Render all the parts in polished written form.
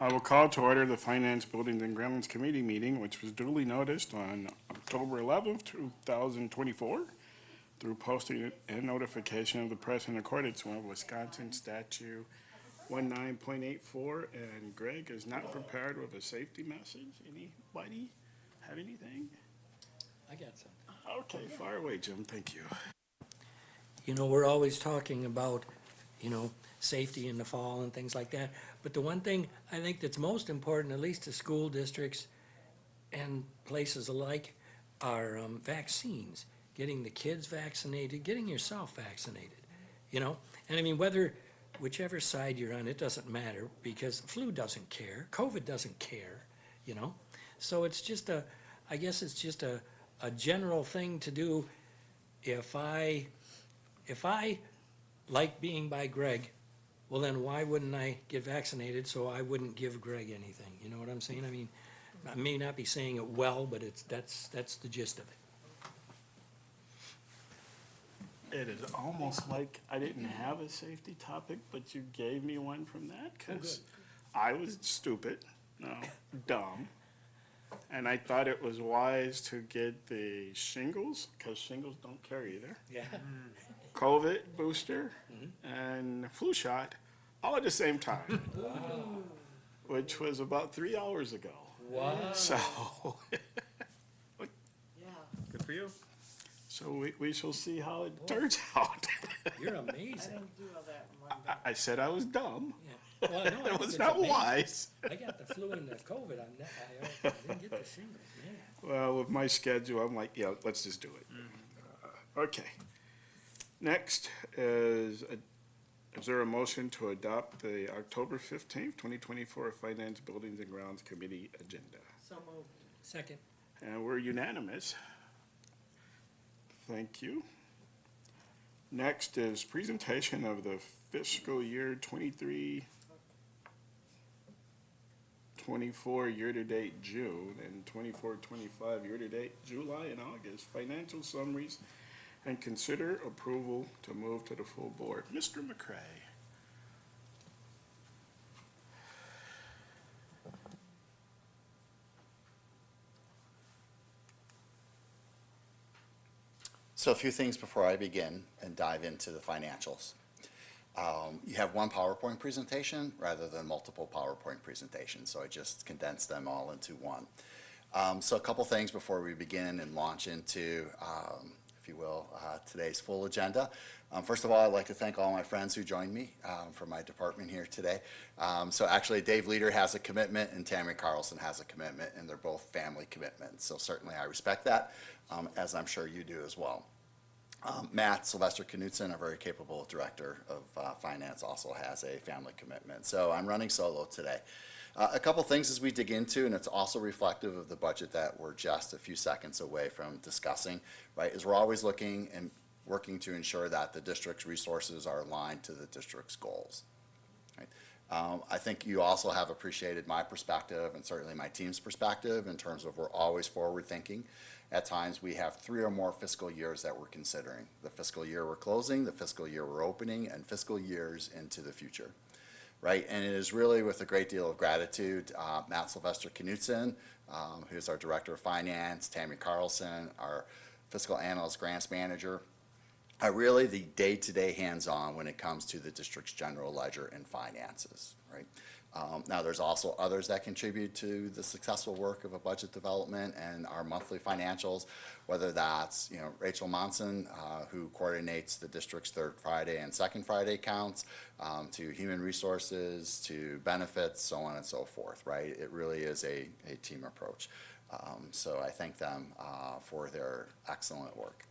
I will call to order the Finance, Buildings, and Grounds Committee meeting, which was duly noticed on October 11th, 2024, through posting and notification of the press in accordance with Wisconsin Statute 19.84. And Greg is not prepared with a safety message. Anybody have anything? I got some. Okay, fire away, Jim. Thank you. You know, we're always talking about, safety in the fall and things like that. But the one thing I think that's most important, at least to school districts and places alike, are vaccines. Getting the kids vaccinated, getting yourself vaccinated, And I mean, whichever side you're on, it doesn't matter because flu doesn't care, COVID doesn't care. So it's just I guess it's just a general thing to do. If I like being by Greg, well then why wouldn't I get vaccinated so I wouldn't give Greg anything? You know what I'm saying? I mean, I may not be saying it well, but that's the gist of it. It is almost like I didn't have a safety topic, but you gave me one from that because I was stupid, dumb, and I thought it was wise to get the shingles because shingles don't care either. Yeah. COVID booster and flu shot all at the same time, which was about 3 hours ago. Wow. So, Good for you. so we shall see how it turns out. You're I amazing. didn't do all that in one day. I said I was dumb. Yeah. Well, I know, I It think was it's not amazing. wise. I got the flu and the COVID. I didn't get the shingles, man. Well, with my schedule, I'm like, yeah, let's just do it. Okay. Next is there a motion to adopt the October 15th, 2024 Finance, Buildings, and Grounds Committee agenda? So moved. Second. And we're unanimous. Thank you. Next is presentation of the fiscal year 23-24 year-to-date June and 24-25 year-to-date July and August financial summaries and consider approval to move to the full board. Mr. McCray. So a few things before I begin and dive into the financials. You have one PowerPoint presentation rather than multiple PowerPoint presentations, so I just condensed them all into one. So a couple things before we begin and launch into, if you will, today's full agenda. First of all, I'd like to thank all my friends who joined me from my department here today. So actually, Dave Leader has a commitment and Tammy Carlson has a commitment, and they're both family commitments. So certainly I respect that, as I'm sure you do as well. Matt Sylvester Knutson, a very capable director of finance, also has a family commitment. So I'm running solo today. A couple things as we dig into, and it's also reflective of the budget that we're just a few seconds away from discussing, right, is we're always looking and working to ensure that the district's resources are aligned to the district's goals. Right? I think you also have appreciated my perspective and certainly my team's perspective in terms of we're always forward thinking. At times we have 3 or more fiscal years that we're considering. The fiscal year we're closing, the fiscal year we're opening, and fiscal years into the future. Right, and it is really with a great deal of gratitude, Matt Sylvester Knutson, who's our Director of Finance, Tammy Carlson, our Fiscal Analyst Grants Manager, are really the day-to-day hands-on when it comes to the district's general ledger and finances, right? Now, there's also others that contribute to the successful work of a budget development and our monthly financials, whether that's, Rachel Monson, who coordinates the district's third Friday and second Friday counts, to human resources, to benefits, so on and so forth, right? It really is a team approach. So I thank them for their excellent work.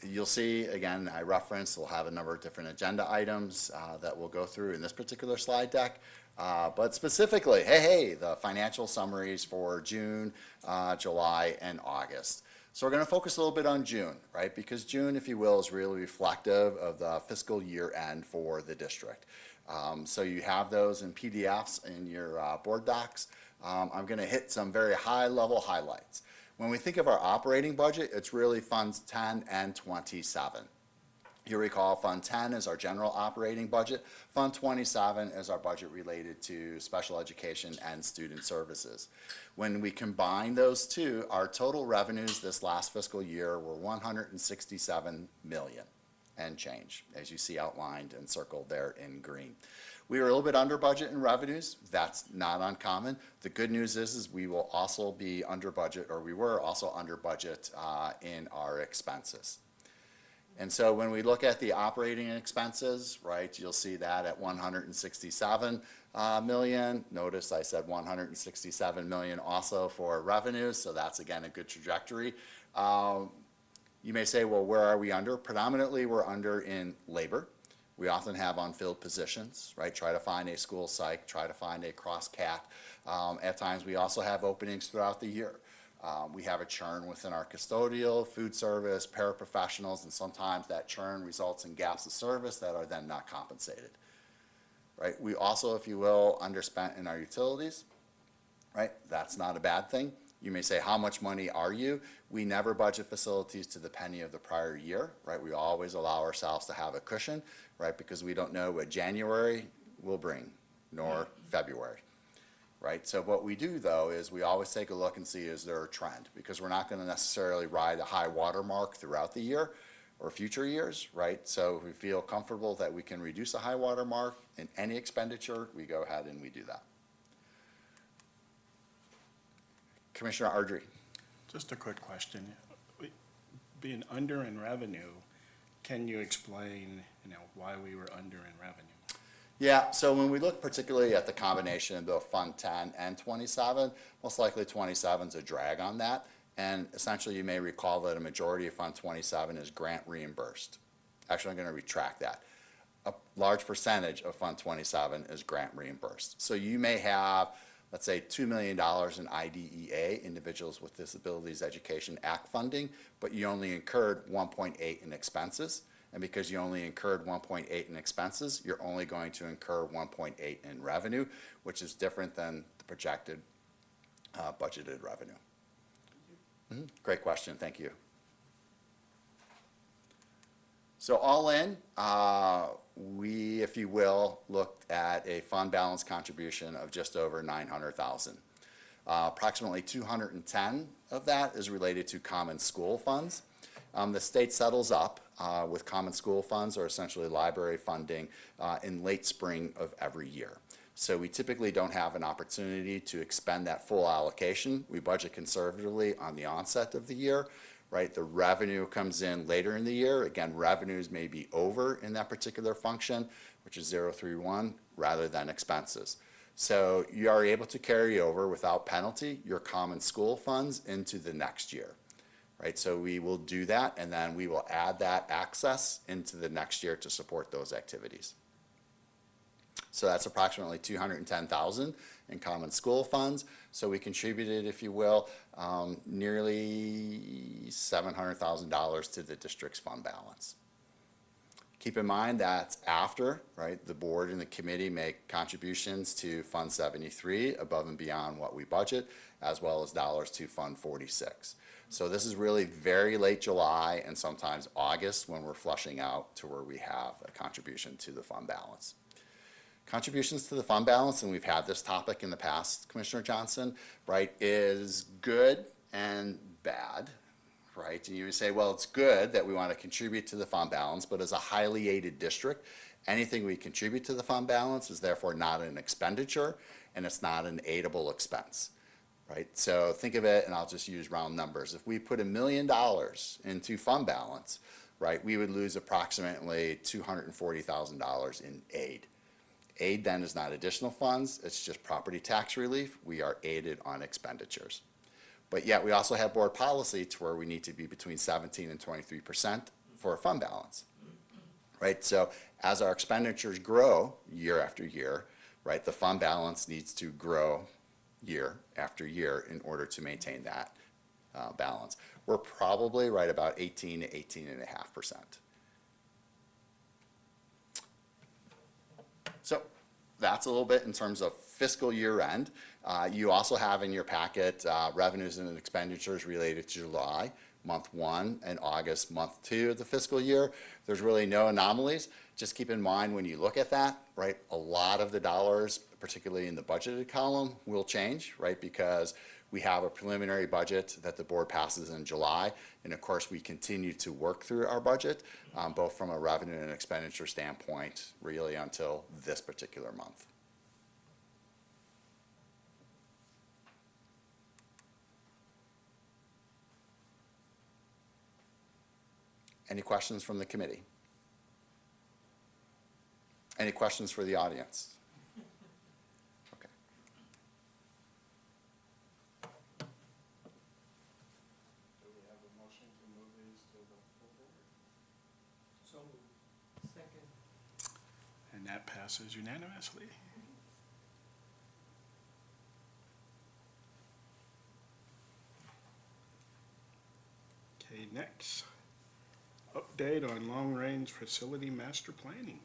You'll see, again, I referenced, we'll have a number of different agenda items that we'll go through in this particular slide deck. But specifically, the financial summaries for June, July, and August. So we're going to focus a little bit on June, right? Because June, if you will, is really reflective of the fiscal year end for the district. So you have those in PDFs in your board docs. I'm going to hit some very high-level highlights. When we think of our operating budget, it's really funds 10 and 27. You recall Fund 10 is our general operating budget. Fund 27 is our budget related to special education and student services. When we combine those two, our total revenues this last fiscal year were $167 million and change, as you see outlined and circled there in green. We were a little bit under budget in revenues. That's not uncommon. The good news is we will also be under budget, or we were also under budget in our expenses. And so when we look at the operating expenses, right, you'll see that at 167 million. Notice I said 167 million also for revenues, so that's again a good trajectory. You may say, well, where are we under? Predominantly, we're under in labor. We often have unfilled positions, right? Try to find a school psych, try to find a cross-cat. At times, we also have openings throughout the year. We have a churn within our custodial, food service, paraprofessionals, and sometimes that churn results in gaps of service that are then not compensated, right? We also, if you will, underspent in our utilities, right? That's not a bad thing. You may say, how much money are you? We never budget facilities to the penny of the prior year, right? We always allow ourselves to have a cushion, right? Because we don't know what January will bring, nor February. Right? So what we do, though, is we always take a look and see, is there a trend? Because we're not going to necessarily ride a high water mark throughout the year or future years, right? So if we feel comfortable that we can reduce a high water mark in any expenditure, we go ahead and we do that. Commissioner Ardrey. Just a quick question. Being under in revenue, can you explain, why we were under in revenue? Yeah, so when we look particularly at the combination of both Fund 10 and 27, most likely 27 is a drag on that. And essentially, you may recall that a majority of Fund 27 is grant reimbursed. Actually, I'm going to retract that. A large percentage of Fund 27 is grant reimbursed. So you may have, let's say, $2 million in IDEA, Individuals with Disabilities Education Act funding, but you only incurred 1.8 in expenses. And because you only incurred 1.8 in expenses, you're only going to incur 1.8 in revenue, which is different than the projected budgeted revenue. Great question, thank you. So all in, we, if you will, looked at a fund balance contribution of just over 900,000. Approximately 210 of that is related to common school funds. The state settles up with common school funds, or essentially library funding, in late spring of every year. So we typically don't have an opportunity to expend that full allocation. We budget conservatively on the onset of the year, right? The revenue comes in later in the year. Again, revenues may be over in that particular function, which is 031, rather than expenses. So you are able to carry over without penalty your common school funds into the next year. Right, so we will do that, and then we will add that access into the next year to support those activities. So that's approximately 210,000 in common school funds. So we contributed, if you will, nearly $700,000 to the district's fund balance. Keep in mind that after, right, the board and the committee make contributions to Fund 73 above and beyond what we budget, as well as dollars to Fund 46. So this is really very late July and sometimes August when we're flushing out to where we have a contribution to the fund balance. Contributions to the fund balance, and we've had this topic in the past, Commissioner Johnson, right, is good and bad, right? And you would say, well, it's good that we want to contribute to the fund balance, but as a highly aided district, anything we contribute to the fund balance is therefore not an expenditure, and it's not an aidable expense. Right, so think of it, and I'll just use round numbers. If we put $1 million into fund balance, right, we would lose approximately $240,000 in aid. Aid then is not additional funds, it's just property tax relief. We are aided on expenditures. But yet we also have board policy to where we need to be between 17 and 23% for a fund balance. Right, so as our expenditures grow year after year, right, the fund balance needs to grow year after year in order to maintain that balance. We're probably right about 18 to 18.5%. So that's a little bit in terms of fiscal year end. You also have in your packet revenues and expenditures related to July, month 1 and August, month 2 of the fiscal year. There's really no anomalies. Just keep in mind when you look at that, right, a lot of the dollars, particularly in the budgeted column, will change, right, because we have a preliminary budget that the board passes in July, and of course, we continue to work through our budget, both from a revenue and expenditure standpoint, really until this particular month. Any questions from the committee? Any questions for the audience? Okay. Do we have a motion to move these to the full board? So, second. And that passes unanimously. Okay, next. Update on long-range facility master planning.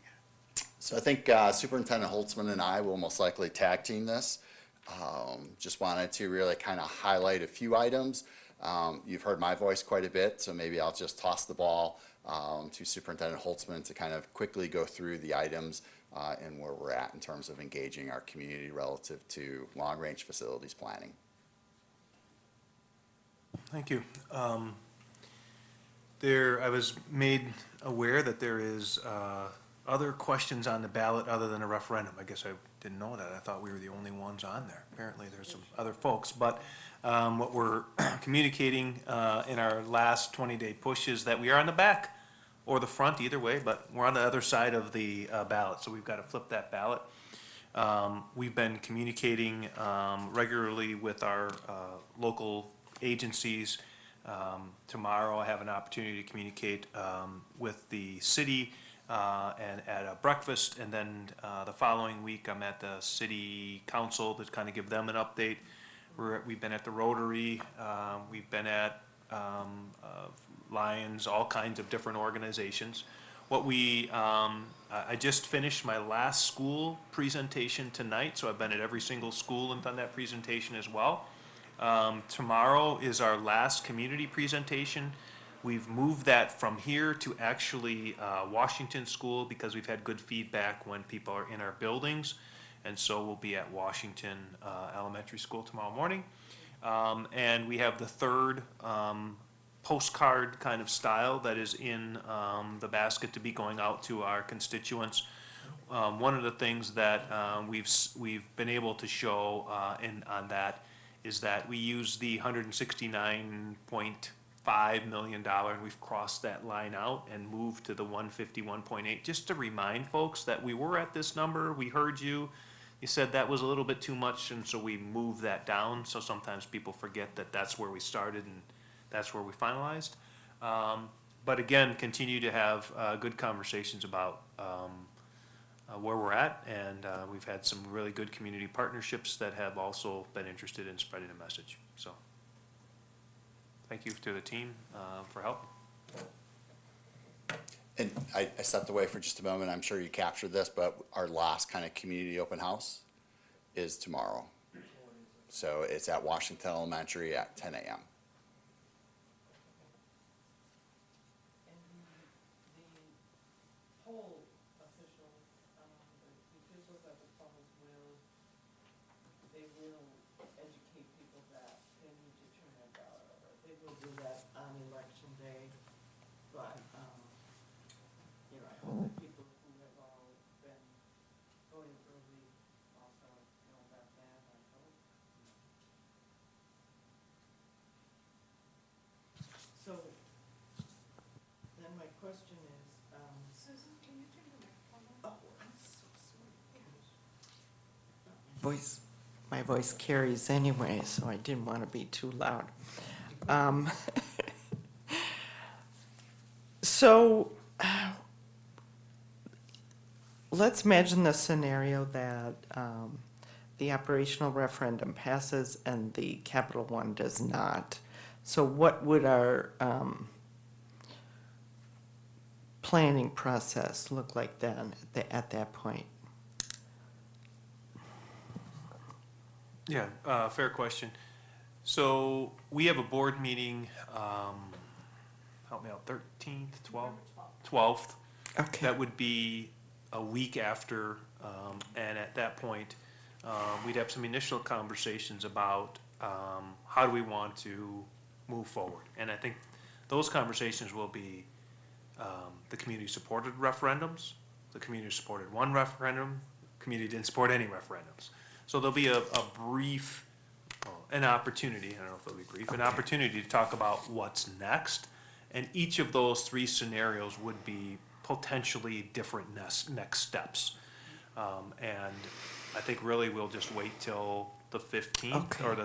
So I think Superintendent Holtzman and I will most likely tag team this. Just wanted to really kind of highlight a few items. You've heard my voice quite a bit, so maybe I'll just toss the ball to Superintendent Holtzman to kind of quickly go through the items and where we're at in terms of engaging our community relative to long-range facilities planning. Thank you. I was made aware that there is other questions on the ballot other than a referendum. I guess I didn't know that. I thought we were the only ones on there. Apparently, there's some other folks. But what we're communicating in our last 20-day push is that we are on the back or the front, either way, but we're on the other side of the ballot, so we've got to flip that ballot. We've been communicating regularly with our local agencies. Tomorrow I have an opportunity to communicate with the city and at a breakfast, and then the following week I'm at the city council to kind of give them an update. We've been at the Rotary, we've been at Lions, all kinds of different organizations. I just finished my last school presentation tonight, so I've been at every single school and done that presentation as well. Tomorrow is our last community presentation. We've moved that from here to actually Washington School because we've had good feedback when people are in our buildings. And so we'll be at Washington Elementary School tomorrow morning. And we have the third postcard kind of style that is in the basket to be going out to our constituents. One of the things that we've been able to show on that is that we use the $169.5 million, and we've crossed that line out and moved to the 151.8. Just to remind folks that we were at this number, we heard you. You said that was a little bit too much, and so we moved that down. So sometimes people forget that that's where we started and that's where we finalized. But again, continue to have good conversations about where we're at, and we've had some really good community partnerships that have also been interested in spreading the message. So thank you to the team for help. And I stepped away for just a moment. I'm sure you captured this, but our last kind of community open house is tomorrow. So it's at Washington Elementary at 10 a.m. So, then my question is, Susan, can you turn the microphone oh, on? I'm so sorry. My voice carries anyway, so I didn't want to be too loud. So, let's imagine the scenario that the operational referendum passes and the capital one does not. So what would our planning process look like then at that point? Yeah, fair question. So we have a board meeting help me out, 13th, 12th. Okay. That would be a week after, and at that point, we'd have some initial conversations about how do we want to move forward. And I think those conversations will be the community-supported referendums, the community supported one referendum, community didn't support any referendums. So there'll be a brief, an opportunity, I don't know if it'll be brief, an opportunity to talk about what's next. And each of those three scenarios would be potentially different next steps. And I think really we'll just wait till the 15th, or Okay.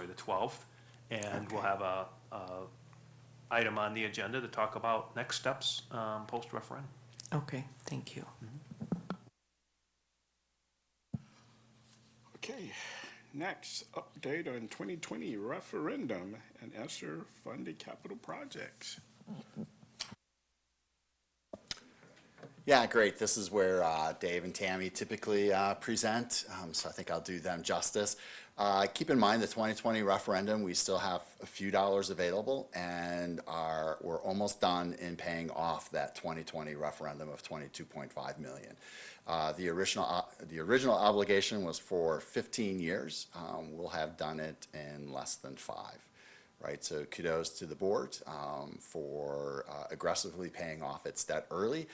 the 12th. And we'll have a item on the agenda to talk about next steps, post-referendum. Okay, thank you. Okay, next, update on 2020 referendum and ESSER funded capital projects. Yeah, great. This is where Dave and Tammy typically present, so I think I'll do them justice. Keep in mind the 2020 referendum, we still have a few dollars available, and we're almost done in paying off that 2020 referendum of $22.5 million. The original obligation was for 15 years. We'll have done it in less than 5. Right, so kudos to the board for aggressively paying off its debt early,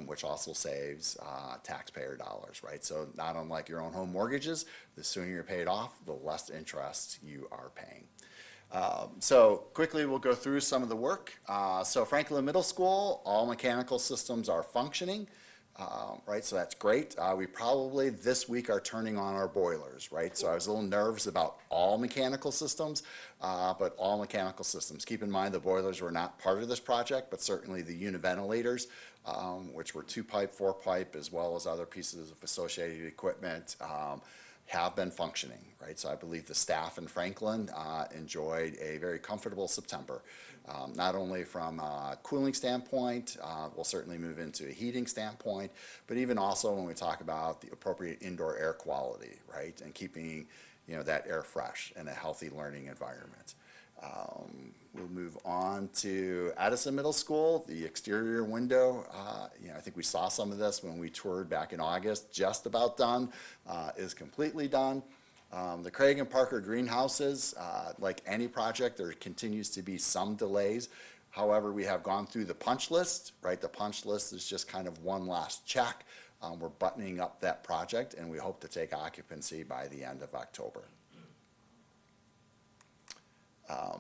which also saves taxpayer dollars, right? So not unlike your own home mortgages, the sooner you're paid off, the less interest you are paying. So quickly, we'll go through some of the work. So Franklin Middle School, all mechanical systems are functioning. Right, so that's great. We probably this week are turning on our boilers, right? So I was a little nervous about all mechanical systems, but all mechanical systems. Keep in mind the boilers were not part of this project, but certainly the univentilators, which were 2-pipe, 4-pipe, as well as other pieces of associated equipment, have been functioning, right? So I believe the staff in Franklin enjoyed a very comfortable September. Not only from a cooling standpoint, we'll certainly move into a heating standpoint, but even also when we talk about the appropriate indoor air quality, right? And keeping, that air fresh in a healthy learning environment. We'll move on to Addison Middle School, the exterior window. I think we saw some of this when we toured back in August, just about done, is completely done. The Craig and Parker greenhouses, like any project, there continues to be some delays. However, we have gone through the punch list, right? The punch list is just kind of one last check. We're buttoning up that project, and we hope to take occupancy by the end of October.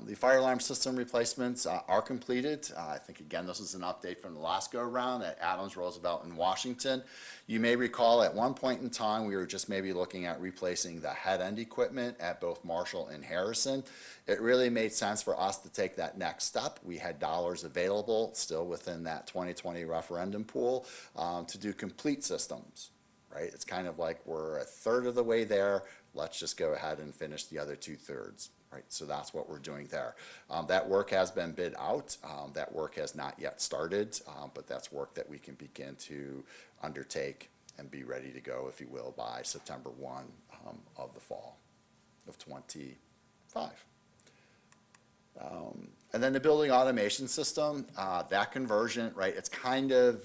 The fire alarm system replacements are completed. I think, again, this is an update from the last go-around at Adams, Roosevelt, and Washington. You may recall at one point in time, we were just maybe looking at replacing the head-end equipment at both Marshall and Harrison. It really made sense for us to take that next step. We had dollars available, still within that 2020 referendum pool, to do complete systems, right? It's kind of like we're a third of the way there. Let's just go ahead and finish the other 2/3. Right, so that's what we're doing there. That work has been bid out. That work has not yet started, but that's work that we can begin to undertake and be ready to go, if you will, by September 1 of the fall of 25. And then the building automation system, that conversion, right, it's kind of,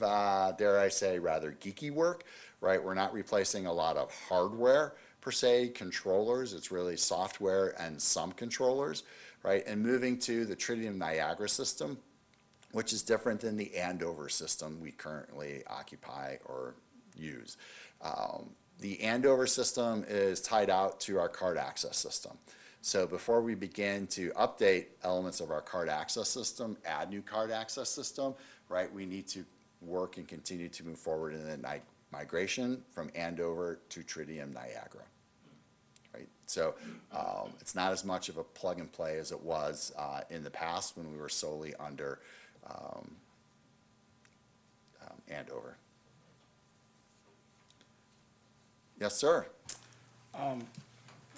dare I say, rather geeky work, right? We're not replacing a lot of hardware per se, controllers. It's really software and some controllers, right? And moving to the Tritium Niagara system, which is different than the Andover system we currently occupy or use. The Andover system is tied out to our card access system. So before we begin to update elements of our card access system, add new card access system, right, we need to work and continue to move forward in the migration from Andover to Tritium Niagara. Right? So it's not as much of a plug and play as it was in the past when we were solely under Andover. Yes, sir.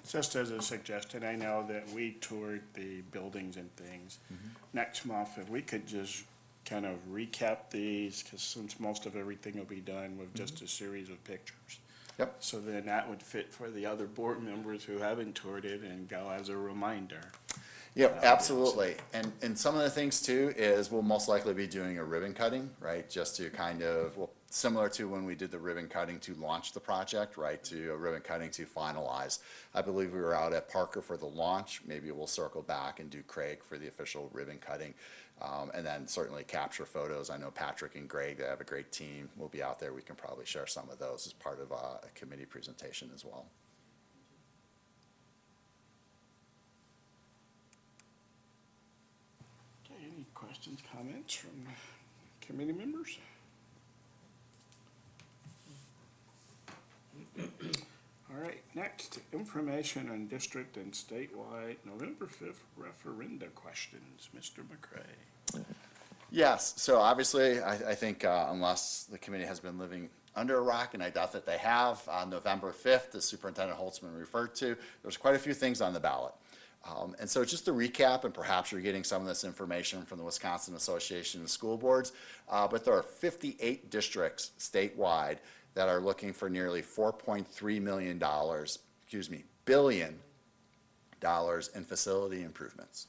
Just as a suggestion, I know that we toured the buildings and things. Next month, if we could just kind of recap these, because since most of everything will be done with just a series of pictures. Yep. So then that would fit for the other board members who haven't toured it and go as a reminder. Yeah, absolutely. And some of the things too is we'll most likely be doing a ribbon cutting, right? Just to kind of, well, similar to when we did the ribbon cutting to launch the project, right? To a ribbon cutting to finalize. I believe we were out at Parker for the launch. Maybe we'll circle back and do Craig for the official ribbon cutting. And then certainly capture photos. I know Patrick and Greg, they have a great team. We'll be out there. We can probably share some of those as part of a committee presentation as well. Okay, any questions, comments from committee members? All right, next, information on district and statewide November 5th referenda questions. Mr. McCray. Yes, so obviously, I think unless the committee has been living under a rock, and I doubt that they have, on November 5th, as Superintendent Holtzman referred to, there's quite a few things on the ballot. And so just to recap, and perhaps you're getting some of this information from the Wisconsin Association of School Boards, but there are 58 districts statewide that are looking for nearly $4.3 million, billion dollars in facility improvements.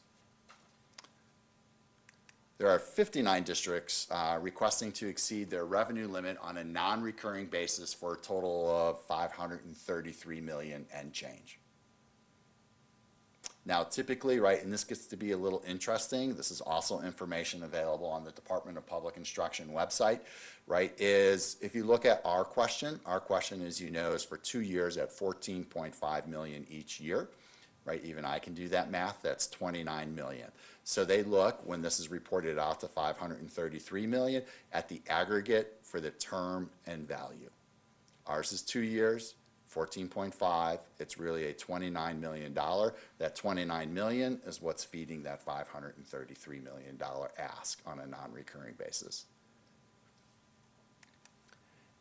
There are 59 districts requesting to exceed their revenue limit on a non-recurring basis for a total of $533 million and change. Now, typically, right, and this gets to be a little interesting, this is also information available on the Department of Public Instruction website, right, is if you look at our question, as you know, is for 2 years at 14.5 million each year, right? Even I can do that math, that's 29 million. So they look, when this is reported out to 533 million, at the aggregate for the term and value. Ours is 2 years, 14.5, it's really a $29 million. That $29 million is what's feeding that $533 million ask on a non-recurring basis.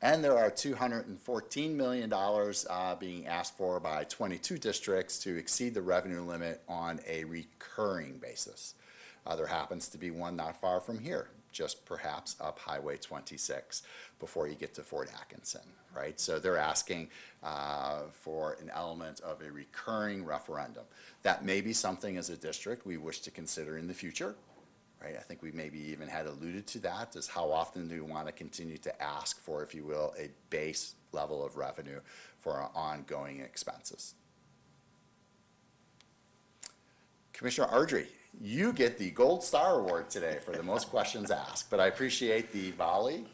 And there are $214 million being asked for by 22 districts to exceed the revenue limit on a recurring basis. There happens to be one not far from here, just perhaps up Highway 26 before you get to Fort Atkinson, right? So they're asking for an element of a recurring referendum. That may be something as a district we wish to consider in the future, right? I think we maybe even had alluded to that, is how often do we want to continue to ask for, if you will, a base level of revenue for our ongoing expenses. Commissioner Ardrey, you get the Gold Star Award today for the most questions asked, but I appreciate the volley.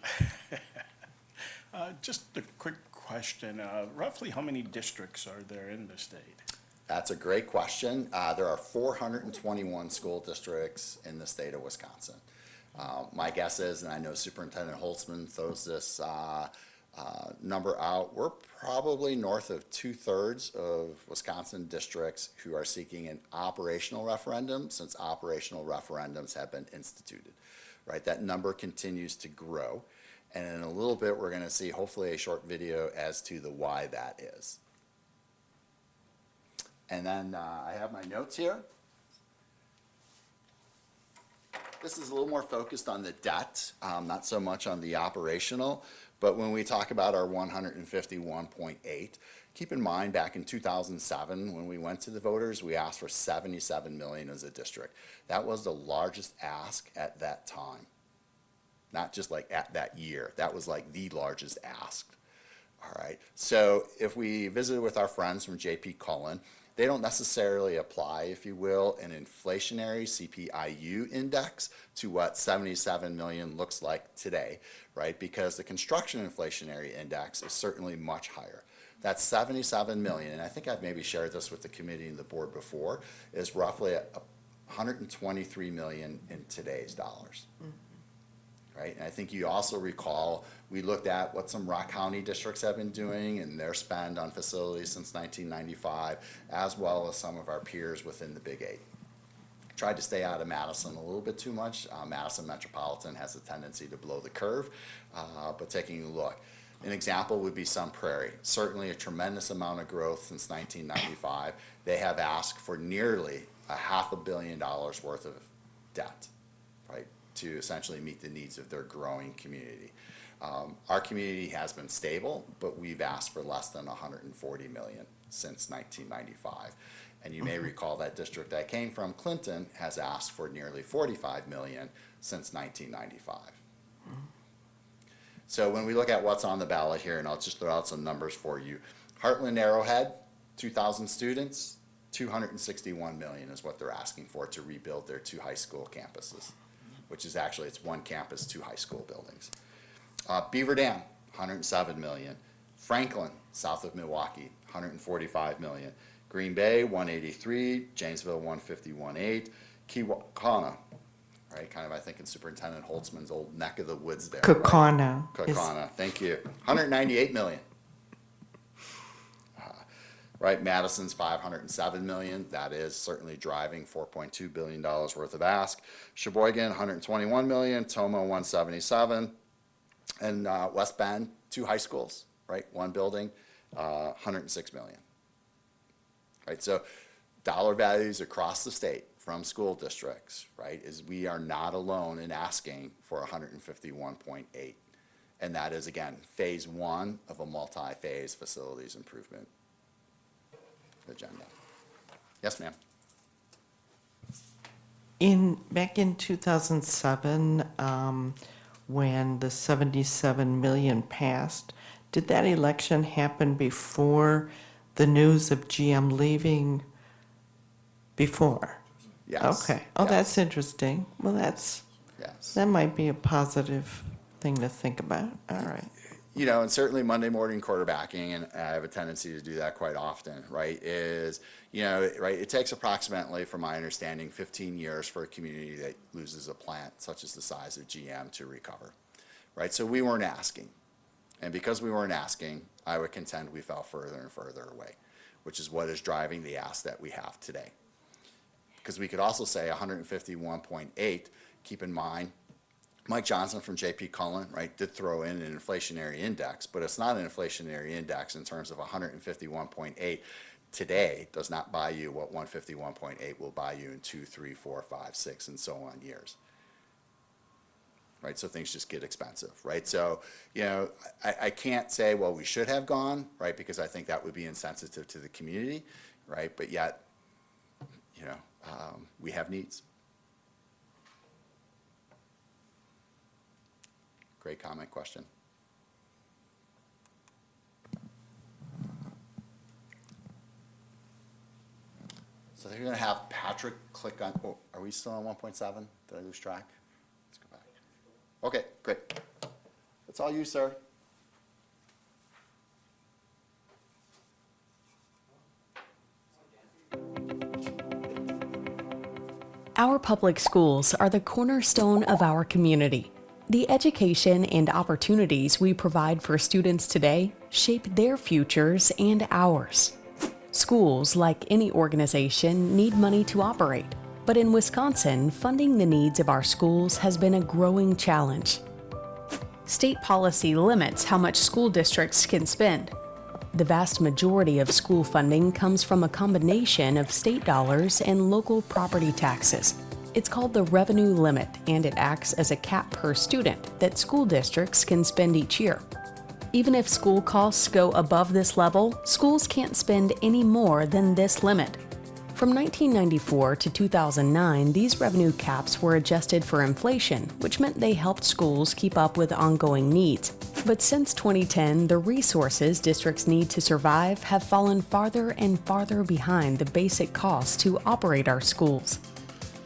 Just a quick question. Roughly how many districts are there in the state? That's a great question. There are 421 school districts in the state of Wisconsin. My guess is, and I know Superintendent Holtzman throws this number out, we're probably north of 2/3 of Wisconsin districts who are seeking an operational referendum, since operational referendums have been instituted, right? That number continues to grow. And in a little bit, we're going to see hopefully a short video as to the why that is. And then I have my notes here. This is a little more focused on the debt, not so much on the operational. But when we talk about our 151.8, keep in mind back in 2007, when we went to the voters, we asked for 77 million as a district. That was the largest ask at that time. Not just like at that year. That was like the largest ask. All right. So if we visited with our friends from J.P. Cullen, they don't necessarily apply, if you will, an inflationary CPIU index to what 77 million looks like today, right? Because the construction inflationary index is certainly much higher. That 77 million, and I think I've maybe shared this with the committee and the board before, is roughly 123 million in today's dollars. Right? And I think you also recall, we looked at what some Rock County districts have been doing and their spend on facilities since 1995, as well as some of our peers within the Big Eight. Tried to stay out of Madison a little bit too much. Madison Metropolitan has a tendency to blow the curve, but taking a look. An example would be Sun Prairie. Certainly a tremendous amount of growth since 1995. They have asked for nearly $500 million worth of debt, right, to essentially meet the needs of their growing community. Our community has been stable, but we've asked for less than 140 million since 1995. And you may recall that district I came from, Clinton, has asked for nearly 45 million since 1995. So when we look at what's on the ballot here, and I'll just throw out some numbers for you. Heartland Arrowhead, 2,000 students, 261 million is what they're asking for to rebuild their 2 high school campuses, which is actually, it's 1 campus, 2 high school buildings. Beaver Dam, 107 million. Franklin, south of Milwaukee, 145 million. Green Bay, 183, Janesville, 151.8, Keweenaw, right, kind of, I think, in Superintendent Holtzman's old neck of the woods there. right? Keweenaw. Thank you. 198 million. Right, Madison's 507 million. That is certainly driving $4.2 billion worth of ask. Sheboygan, 121 million. Toma, 177. And West Bend, 2 high schools, right, 1 building, 106 million. Right, so dollar values across the state from school districts, right, is we are not alone in asking for 151.8. And that is, again, phase 1 of a multi-phase facilities improvement agenda. Yes, ma'am. Back in 2007, when the 77 million passed, did that election happen before the news of GM leaving? Before? Yes. Okay. Oh, Yes. that's interesting. Well, Yes. that might be a positive thing to think about. All right. You know, and certainly Monday morning quarterbacking, and I have a tendency to do that quite often, right, is, you know, right, it takes approximately, from my understanding, 15 years for a community that loses a plant such as the size of GM to recover, right? So we weren't asking. And because we weren't asking, I would contend we fell further and further away, which is what is driving the ask that we have today. Because we could also say 151.8, keep in mind, Mike Johnson from J.P. Cullen, right, did throw in an inflationary index, but it's not an inflationary index in terms of 151.8 today does not buy you what 151.8 will buy you in 2, 3, 4, 5, 6, and so on years. Right, so things just get expensive, right? So, you know, I can't say, well, we should have gone, right, because I think that would be insensitive to the community, right? But yet, you know, we have needs. Great comment, question. So they're gonna have Patrick click on, oh, are we still on 1.7? Did I lose track? Let's go back. Okay, great. That's all you, sir. Our public schools are the cornerstone of our community. The education and opportunities we provide for students today shape their futures and ours. Schools, like any organization, need money to operate. But in Wisconsin, funding the needs of our schools has been a growing challenge. State policy limits how much school districts can spend. The vast majority of school funding comes from a combination of state dollars and local property taxes. It's called the revenue limit, and it acts as a cap per student that school districts can spend each year. Even if school costs go above this level, schools can't spend any more than this limit. From 1994 to 2009, these revenue caps were adjusted for inflation, which meant they helped schools keep up with ongoing needs. But since 2010, the resources districts need to survive have fallen farther and farther behind the basic costs to operate our schools.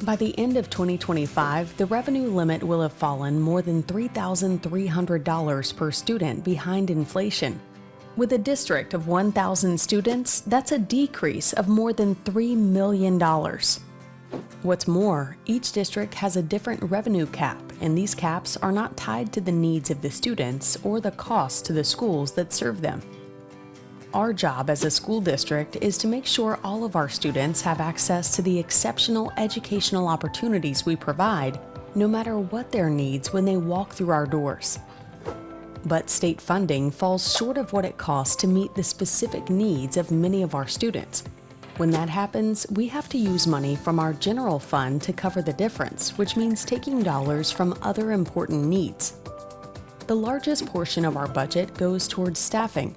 By the end of 2025, the revenue limit will have fallen more than $3,300 per student behind inflation. With a district of 1,000 students, that's a decrease of more than $3 million. What's more, each district has a different revenue cap, and these caps are not tied to the needs of the students or the costs to the schools that serve them. Our job as a school district is to make sure all of our students have access to the exceptional educational opportunities we provide, no matter what their needs when they walk through our doors. But state funding falls short of what it costs to meet the specific needs of many of our students. When that happens, we have to use money from our general fund to cover the difference, which means taking dollars from other important needs. The largest portion of our budget goes towards staffing.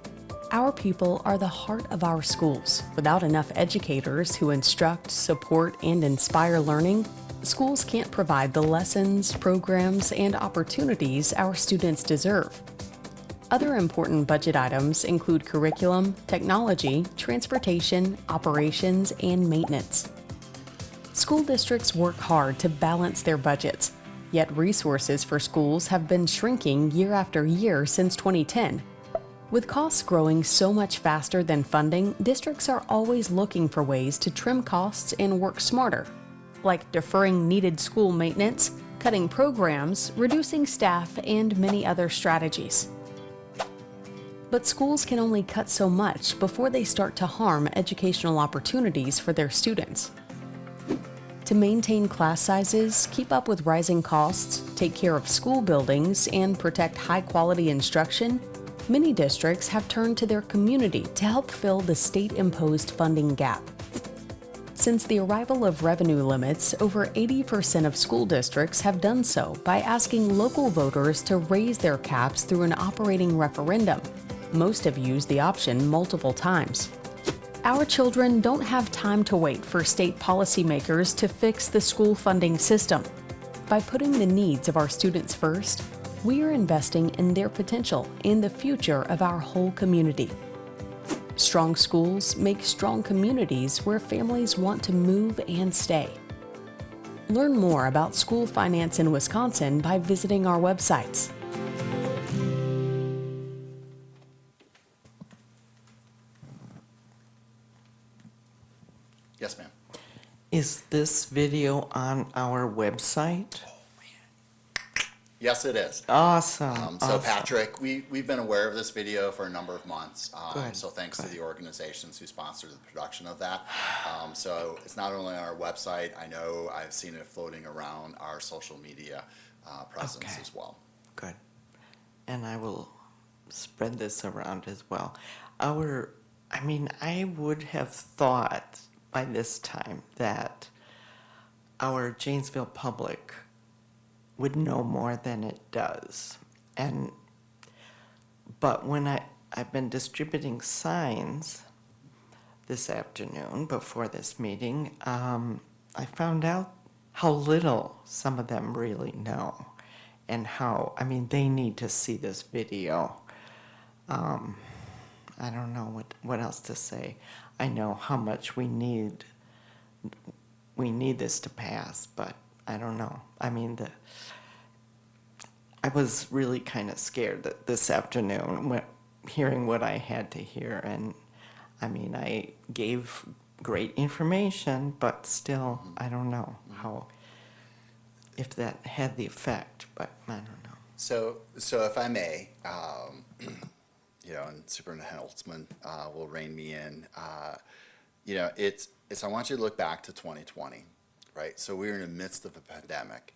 Our people are the heart of our schools. Without enough educators who instruct, support, and inspire learning, schools can't provide the lessons, programs, and opportunities our students deserve. Other important budget items include curriculum, technology, transportation, operations, and maintenance. School districts work hard to balance their budgets, yet resources for schools have been shrinking year after year since 2010. With costs growing so much faster than funding, districts are always looking for ways to trim costs and work smarter, like deferring needed school maintenance, cutting programs, reducing staff, and many other strategies. But schools can only cut so much before they start to harm educational opportunities for their students. To maintain class sizes, keep up with rising costs, take care of school buildings, and protect high-quality instruction, many districts have turned to their community to help fill the state-imposed funding gap. Since the arrival of revenue limits, over 80% of school districts have done so by asking local voters to raise their caps through an operating referendum. Most have used the option multiple times. Our children don't have time to wait for state policymakers to fix the school funding system. By putting the needs of our students first, we are investing in their potential and the future of our whole community. Strong schools make strong communities where families want to move and stay. Learn more about school finance in Wisconsin by visiting our websites. Yes, ma'am. Is this video on our website? Yes, it is. Awesome. So awesome. Patrick, we've been aware of this video for a number of months. Good. So thanks to the organizations who sponsored the production of that. So it's not only on our website, I know I've seen it floating around our social media presence Okay. as well. Good. And I will spread this around as well. I would have thought by this time that our Janesville public would know more than it does. But when I've been distributing signs this afternoon before this meeting, I found out how little some of them really know and they need to see this video. I don't know what else to say. I know how much we need this to pass, but I don't know. I was really kind of scared that this afternoon, hearing what I had to hear, and I gave great information, but still, I don't know if that had the effect, but I don't know. So if I may, and Superintendent Holtzman will rein me in. I want you to look back to 2020, right? So we were in the midst of a pandemic.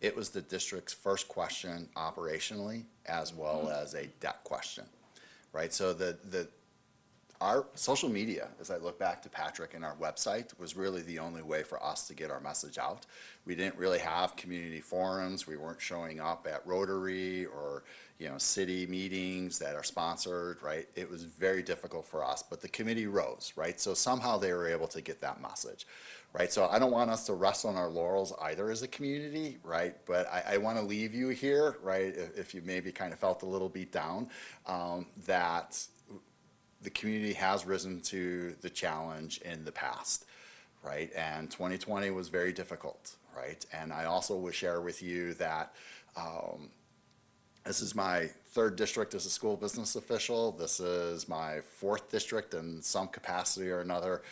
It was the district's first question operationally, as well as a debt question, right? So our social media, as I look back to Patrick and our website, was really the only way for us to get our message out. We didn't really have community forums. We weren't showing up at Rotary or, city meetings that are sponsored, right? It was very difficult for us, but the committee rose, right? So somehow they were able to get that message, right? So I don't want us to rest on our laurels either as a community, right? But I want to leave you here, right? If you maybe kind of felt a little beat down, that the community has risen to the challenge in the past, right? And 2020 was very difficult, right? And I also will share with you that this is my third district as a school business official. This is my fourth district in some capacity or another.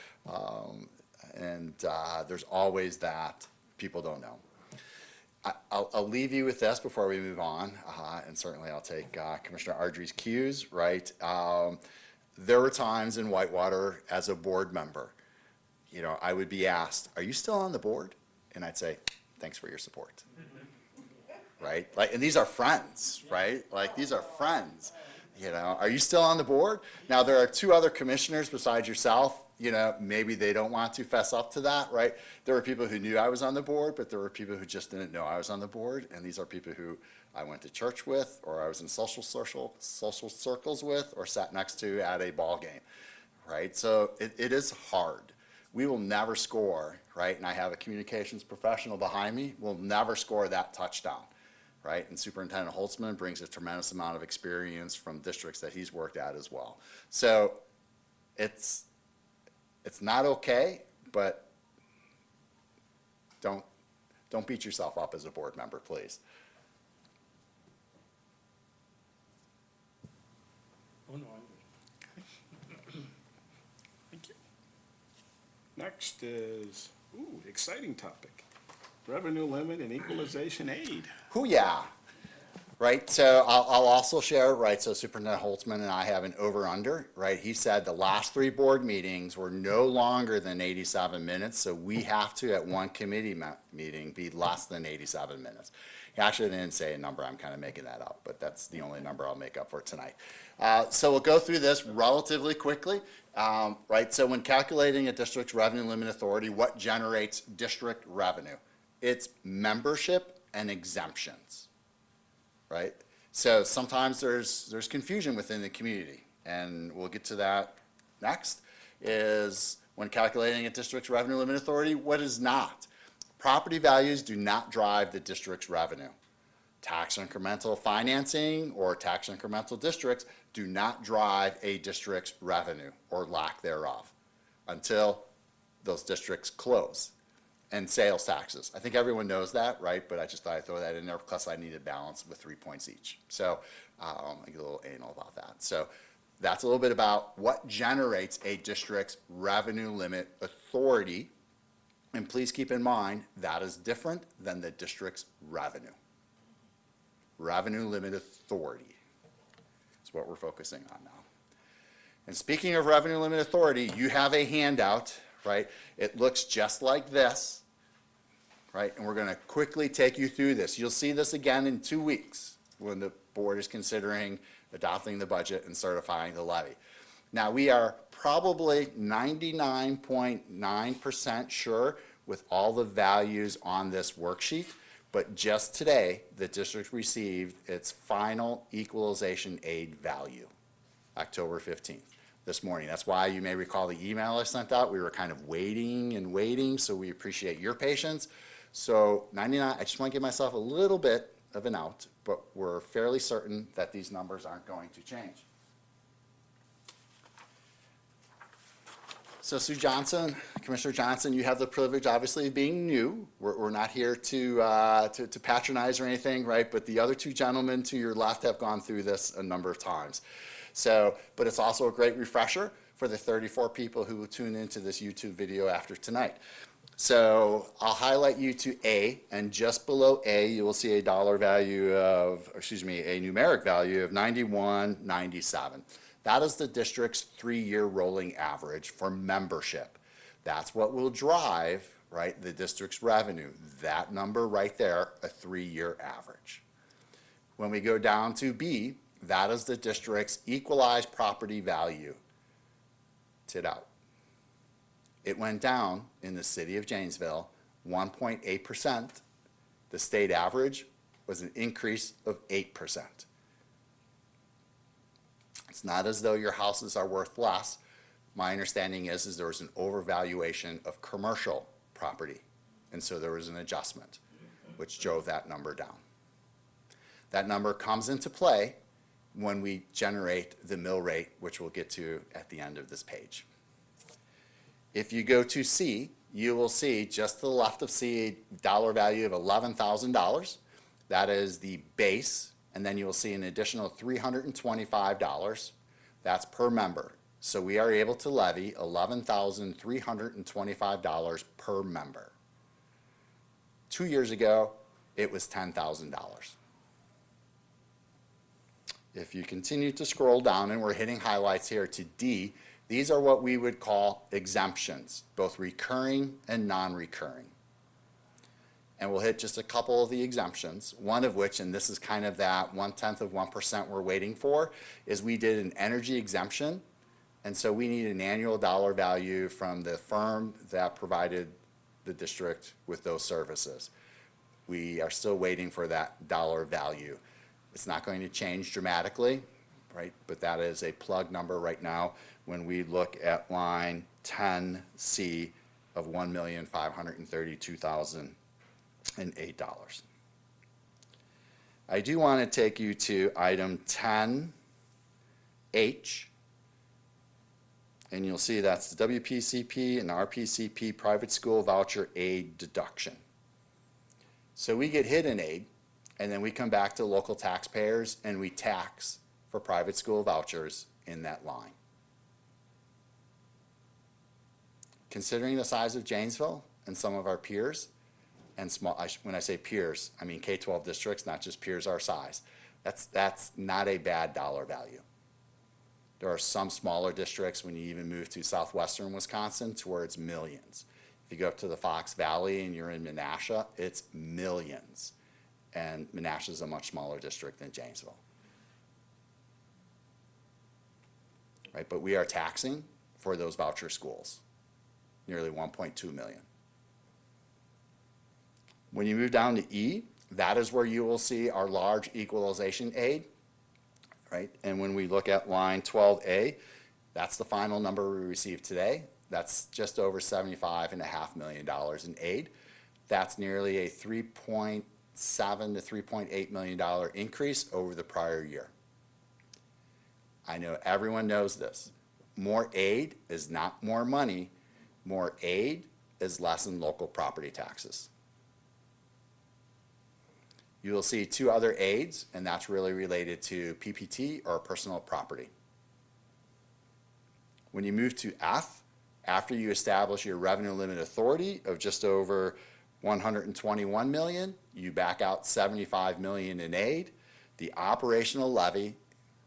There's always that people don't know. I'll leave you with this before we move on, and certainly I'll take Commissioner Ardrey's cues, right? There were times in Whitewater as a board member, I would be asked, "Are you still on the board?" And I'd say, "Thanks for your support." Right? And these are friends, right? These are friends. Are you still on the board? Now, there are two other commissioners besides yourself. Maybe they don't want to fess up to that, right? There were people who knew I was on the board, but there were people who just didn't know I was on the board. And these are people who I went to church with, or I was in social circles with, or sat next to at a ball game, right? So it is hard. We will never score, right? And I have a communications professional behind me, we'll never score that touchdown, right? And Superintendent Holtzman brings a tremendous amount of experience from districts that he's worked at as well. So it's not okay, but don't beat yourself up as a board member, please. Oh, no, Thank you. Next is, exciting topic. Revenue limit and equalization aid. Hoo-yah, right? So I'll also share, right, so Superintendent Holtzman and I have an over-under, right? He said the last 3 board meetings were no longer than 87 minutes, so we have to, at one committee meeting, be less than 87 minutes. He actually didn't say a number, I'm kind of making that up, but that's the only number I'll make up for tonight. So we'll go through this relatively quickly, right? So when calculating a district's revenue limit authority, what generates district revenue? It's membership and exemptions, right? So sometimes there's confusion within the community, and we'll get to that next, is when calculating a district's revenue limit authority, what is not? Property values do not drive the district's revenue. Tax incremental financing or tax incremental districts do not drive a district's revenue or lack thereof until those districts close. And sales taxes. I think everyone knows that, right? But I just thought I'd throw that in there because I needed balance with 3 points each. So I get a little anal about that. So that's a little bit about what generates a district's revenue limit authority. And please keep in mind, that is different than the district's revenue. Revenue limit authority is what we're focusing on now. And speaking of revenue limit authority, you have a handout, right? It looks just like this, right? And we're going to quickly take you through this. You'll see this again in 2 weeks when the board is considering adopting the budget and certifying the levy. Now, we are probably 99.9% sure with all the values on this worksheet, but just today, the district received its final equalization aid value, October 15th. This morning. That's why you may recall the email I sent out. We were kind of waiting and waiting, so we appreciate your patience. So 99, I just want to give myself a little bit of an out, but we're fairly certain that these numbers aren't going to change. So Sue Johnson, Commissioner Johnson, you have the privilege, obviously, of being new. We're not here to patronize or anything, right? But the other 2 gentlemen to your left have gone through this a number of times. So, but it's also a great refresher for the 34 people who will tune into this YouTube video after tonight. So I'll highlight you to A, and just below A, you will see a dollar value of, a numeric value of 91.97. That is the district's 3-year rolling average for membership. That's what will drive, right, the district's revenue. That number right there, a 3-year average. When we go down to B, that is the district's equalized property value. Tit out. It went down in the city of Janesville 1.8%. The state average was an increase of 8%. It's not as though your houses are worth less. My understanding is there was an overvaluation of commercial property, and so there was an adjustment, which drove that number down. That number comes into play when we generate the mill rate, which we'll get to at the end of this page. If you go to C, you will see just to the left of C a dollar value of $11,000. That is the base, and then you will see an additional $325. That's per member. So we are able to levy $11,325 per member. 2 years ago, it was $10,000. If you continue to scroll down, and we're hitting highlights here to D, these are what we would call exemptions, both recurring and non-recurring. And we'll hit just a couple of the exemptions, one of which, and this is kind of that 0.1% we're waiting for, is we did an energy exemption, and so we need an annual dollar value from the firm that provided the district with those services. we are still waiting for that dollar value. It's not going to change dramatically, right? But that is a plug number right now when we look at line 10C of $1,532,008. I do want to take you to item 10H, and you'll see that's the WPCP and RPCP private school voucher aid deduction. So we get hit in aid, and then we come back to local taxpayers and we tax for private school vouchers in that line. Considering the size of Janesville and some of our peers, and small, when I say peers, I mean K-12 districts, not just peers our size, that's not a bad dollar value. There are some smaller districts when you even move to southwestern Wisconsin to where it's millions. If you go up to the Fox Valley and you're in Menasha, it's millions. And Menasha is a much smaller district than Janesville. Right, but we are taxing for those voucher schools, nearly 1.2 million. When you move down to E, that is where you will see our large equalization aid, right? And when we look at line 12A, that's the final number we received today. That's just over $75.5 million in aid. That's nearly a $3.7 to $3.8 million increase over the prior year. I know everyone knows this. More aid is not more money. More aid is less in local property taxes. You will see two other aids, and that's really related to PPT or personal property. When you move to F, after you establish your revenue limit authority of just over 121 million, you back out 75 million in aid. The operational levy,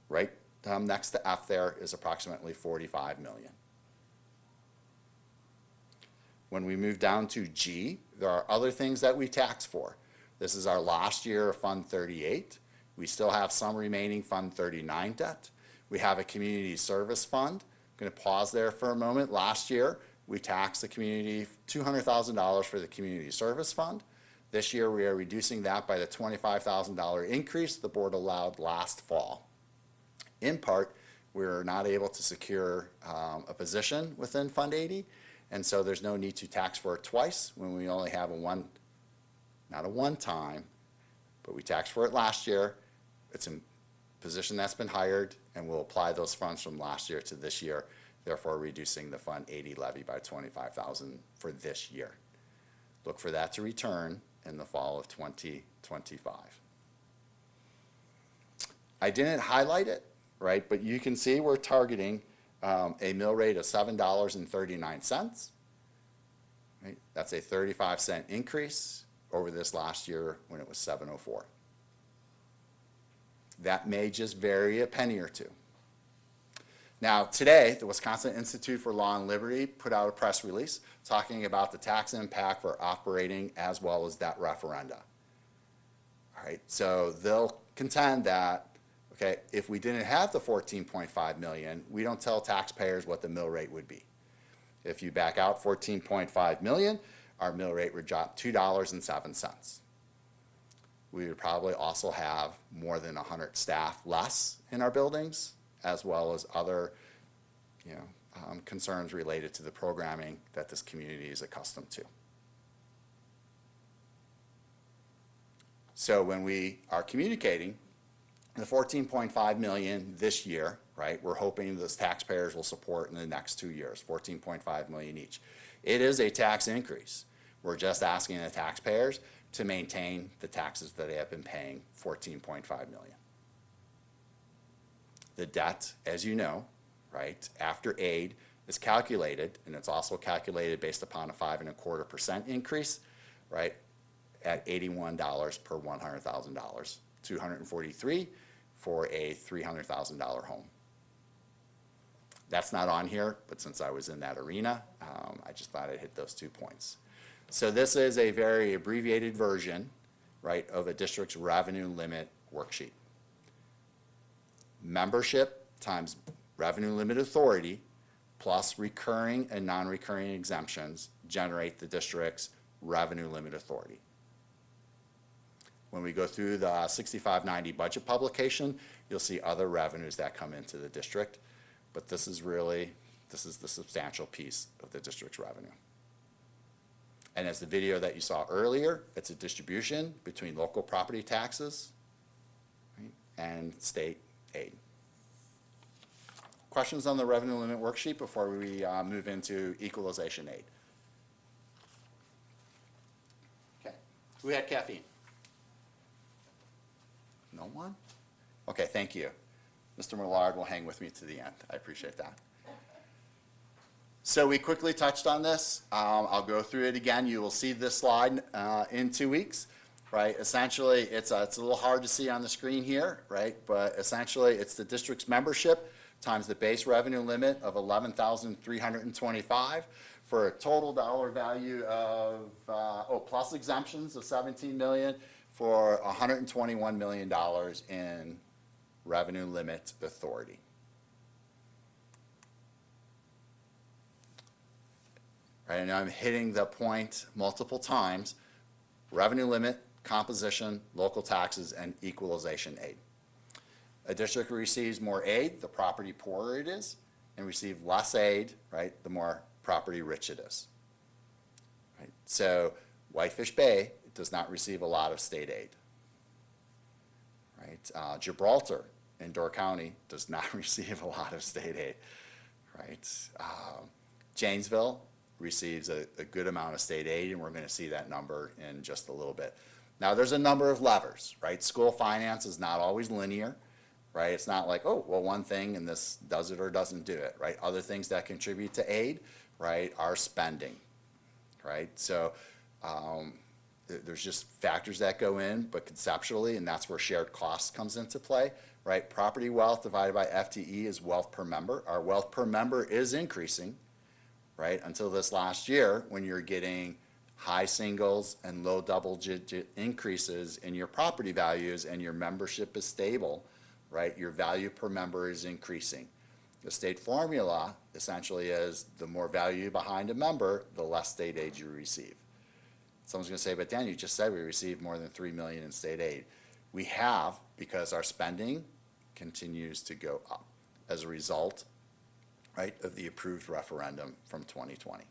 right next to F there, is approximately 45 million. When we move down to G, there are other things that we tax for. This is our last year of Fund 38. We still have some remaining Fund 39 debt. We have a community service fund. I'm going to pause there for a moment. Last year, we taxed the community $200,000 for the community service fund. This year, we are reducing that by the $25,000 increase the board allowed last fall. In part, we were not able to secure a position within Fund 80, and so there's no need to tax for it twice when we only have not a one-time, but we taxed for it last year. It's a position that's been hired, and we'll apply those funds from last year to this year, therefore reducing the Fund 80 levy by $25,000 for this year. Look for that to return in the fall of 2025. I didn't highlight it, right, but you can see we're targeting a mill rate of $7.39. Right? That's a 35-cent increase over this last year when it was $7.04. That may just vary a penny or two. Now, today, the Wisconsin Institute for Law and Liberty put out a press release talking about the tax impact for operating as well as that referenda. All right, so they'll contend that, okay, if we didn't have the 14.5 million, we don't tell taxpayers what the mill rate would be. If you back out 14.5 million, our mill rate would drop $2.07. We would probably also have more than 100 staff less in our buildings, as well as other concerns related to the programming that this community is accustomed to. So when we are communicating the 14.5 million this year, right, we're hoping those taxpayers will support in the next 2 years, 14.5 million each. It is a tax increase. We're just asking the taxpayers to maintain the taxes that they have been paying, 14.5 million. The debt, as you know, right, after aid is calculated, and it's also calculated based upon a 5.25% increase, right, at $81 per $100,000, $243 for a $300,000 home. That's not on here, but since I was in that arena, I just thought I'd hit those 2 points. So this is a very abbreviated version, right, of a district's revenue limit worksheet. Membership times revenue limit authority plus recurring and non-recurring exemptions generate the district's revenue limit authority. When we go through the 6590 budget publication, you'll see other revenues that come into the district. But this is the substantial piece of the district's revenue. And as the video that you saw earlier, it's a distribution between local property taxes, right, and state aid. Questions on the revenue limit worksheet before we move into equalization aid? Okay, who had caffeine? No one? Okay, thank you. Mr. Millard will hang with me to the end. I appreciate that. So we quickly touched on this. I'll go through it again. You will see this slide in 2 weeks, right? Essentially, it's a little hard to see on the screen here, right? But essentially, it's the district's membership times the base revenue limit of $11,325 for a total dollar value of, plus exemptions of $17 million for $121 million in revenue limit authority. Right, and I'm hitting the point multiple times, revenue limit, composition, local taxes, and equalization aid. A district receives more aid, the property poorer it is, and receive less aid, right, the more property rich it is. Right? So Whitefish Bay does not receive a lot of state aid. Right? Gibraltar in Door County does not receive a lot of state aid. Right? Janesville receives a good amount of state aid, and we're going to see that number in just a little bit. Now, there's a number of levers, right? School finance is not always linear, right? It's not like, oh, well, one thing and this does it or doesn't do it, right? Other things that contribute to aid, right, are spending, right? So there's just factors that go in, but conceptually, and that's where shared cost comes into play, right? Property wealth divided by FTE is wealth per member. Our wealth per member is increasing, right, until this last year when you're getting high singles and low double-digit increases in your property values and your membership is stable, right, your value per member is increasing. The state formula essentially is the more value behind a member, the less state aid you receive. Someone's going to say, but Dan, you just said we received more than $3 million in state aid. We have, because our spending continues to go up as a result, right, of the approved referendum from 2020.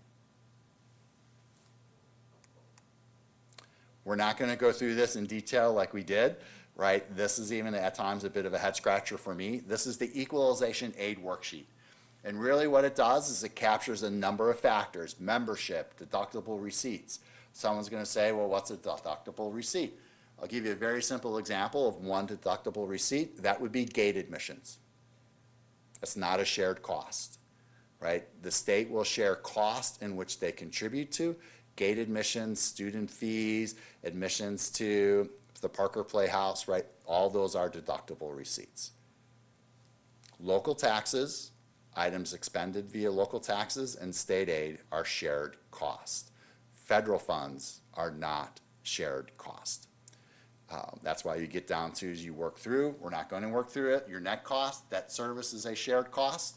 We're not going to go through this in detail like we did, right? This is even at times a bit of a head scratcher for me. This is the equalization aid worksheet. And really what it does is it captures a number of factors: membership, deductible receipts. Someone's going to say, well, what's a deductible receipt? I'll give you a very simple example of one deductible receipt. That would be gate admissions. It's not a shared cost, right? The state will share cost in which they contribute to. Gate admissions, student fees, admissions to the Parker Playhouse, right? All those are deductible receipts. Local taxes, items expended via local taxes, and state aid are shared cost. Federal funds are not shared cost. That's why you get down to, as you work through, we're not going to work through it, your net cost, that service is a shared cost.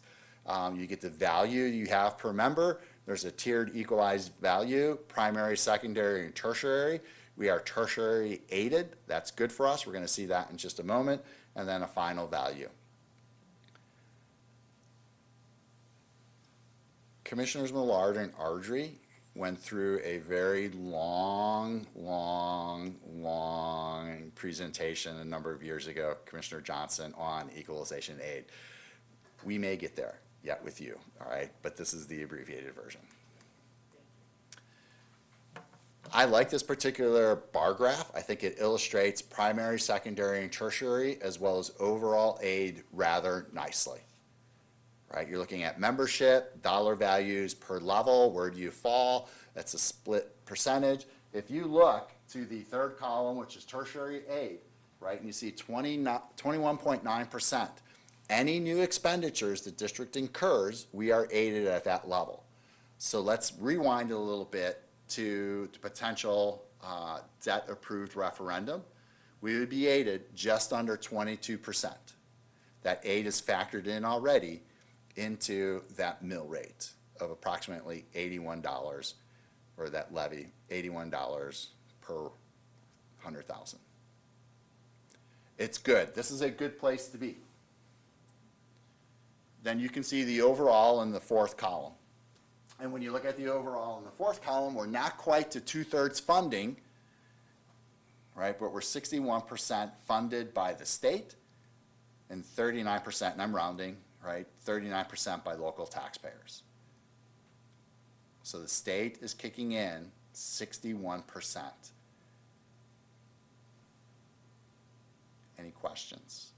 You get the value you have per member. There's a tiered equalized value, primary, secondary, and tertiary. We are tertiary aided. That's good for us. We're going to see that in just a moment. And then a final value. Commissioners Millard and Ardrey went through a very long presentation a number of years ago, Commissioner Johnson, on equalization aid. We may get there yet with you, all right? But this is the abbreviated version. I like this particular bar graph. I think it illustrates primary, secondary, and tertiary, as well as overall aid rather nicely. Right, you're looking at membership, dollar values per level, where do you fall? That's a split percentage. If you look to the third column, which is tertiary aid, right, and you see 21.9%. Any new expenditures the district incurs, we are aided at that level. So let's rewind it a little bit to the potential debt-approved referendum. We would be aided just under 22%. That aid is factored in already into that mill rate of approximately $81, or that levy, $81 per 100,000. It's good. This is a good place to be. Then you can see the overall in the fourth column. And when you look at the overall in the fourth column, we're not quite to 2/3 funding, right? But we're 61% funded by the state and 39%, and I'm rounding, right? 39% by local taxpayers. So the state is kicking in 61%. Any questions?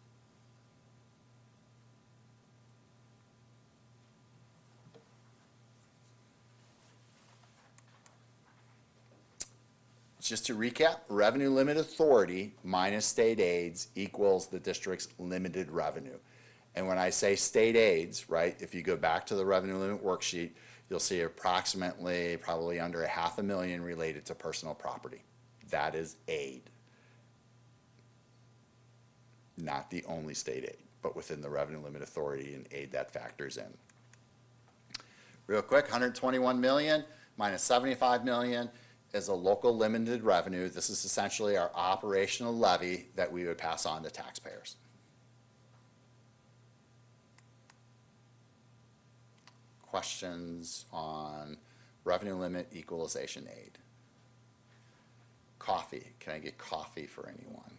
Just to recap, revenue limit authority minus state aids equals the district's limited revenue. And when I say state aids, right, if you go back to the revenue limit worksheet, you'll see approximately, probably under $500,000 related to personal property. That is aid. Not the only state aid, but within the revenue limit authority and aid that factors in. Real quick, 121 million minus 75 million is a local limited revenue. This is essentially our operational levy that we would pass on to taxpayers. Questions on revenue limit equalization aid? Coffee, can I get coffee for anyone?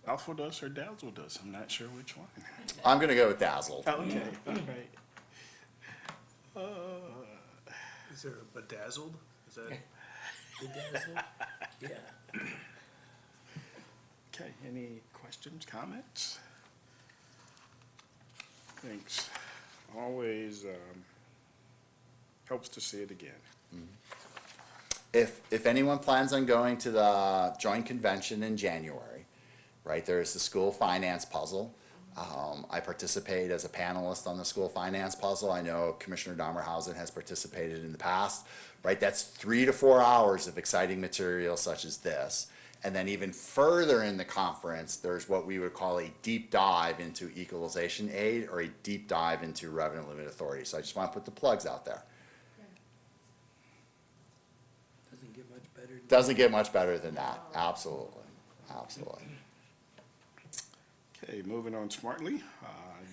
Alpha us or dazzled us, I'm not sure which one. I'm gonna go with dazzled. Okay, all right. Is there a bedazzled? Is that? Bedazzled? Yeah. Okay, any questions, comments? Thanks. Always helps to see it again. If anyone plans on going to the joint convention in January, right, there's the school finance puzzle. I participate as a panelist on the school finance puzzle. I know Commissioner Dahmerhausen has participated in the past, right? That's 3 to 4 hours of exciting material such as this. And then even further in the conference, there's what we would call a deep dive into equalization aid or a deep dive into revenue limit authority. So I just want to put the plugs out there. Doesn't get much better than Doesn't get much better than that. Absolutely. Absolutely. Okay, moving on smartly.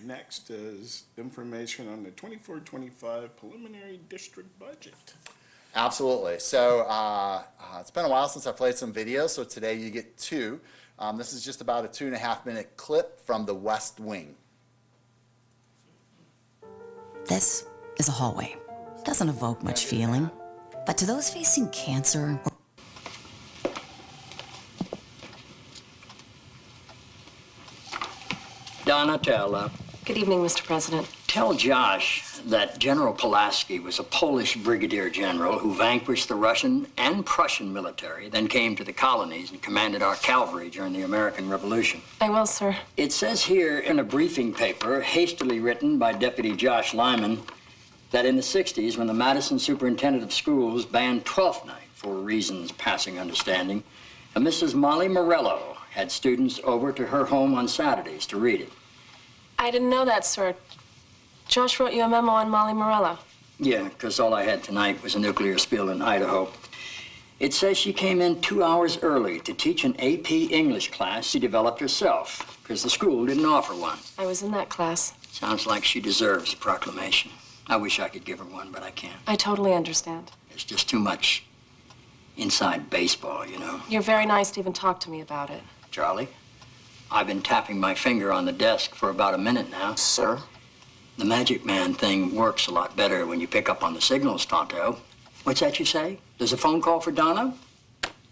Next is information on the 24-25 preliminary district budget. Absolutely. So it's been a while since I played some videos, so today you get two. This is just about a 2.5-minute clip from the West Wing. This is a hallway. Doesn't evoke much feeling. But to those facing cancer or Donna, Good evening, Mr. President. tell Josh that General Pulaski was a Polish brigadier general who vanquished the Russian and Prussian military, then came to the colonies and commanded our cavalry during the American Revolution. I will, sir. It says here in a briefing paper, hastily written by Deputy Josh Lyman, that in the 60s, when the Madison Superintendent of Schools banned Twelfth Night for reasons passing understanding, Mrs. Molly Morello had students over to her home on Saturdays to read it. I didn't know that, sir. Josh wrote you a memo on Molly Morello. Yeah, because all I had tonight was a nuclear spill in Idaho. It says she came in 2 hours early to teach an AP English class she developed herself, because the school didn't offer one. I was in that class. Sounds like she deserves a proclamation. I wish I could give her one, but I can't. I totally understand. There's just too much inside baseball, you know. You're very nice to even talk to me about it. Charlie, I've been tapping my finger on the desk for about a minute now. Sir? The Magic Man thing works a lot better when you pick up on the signals, Tonto. What's that you say? There's a phone call for Donna?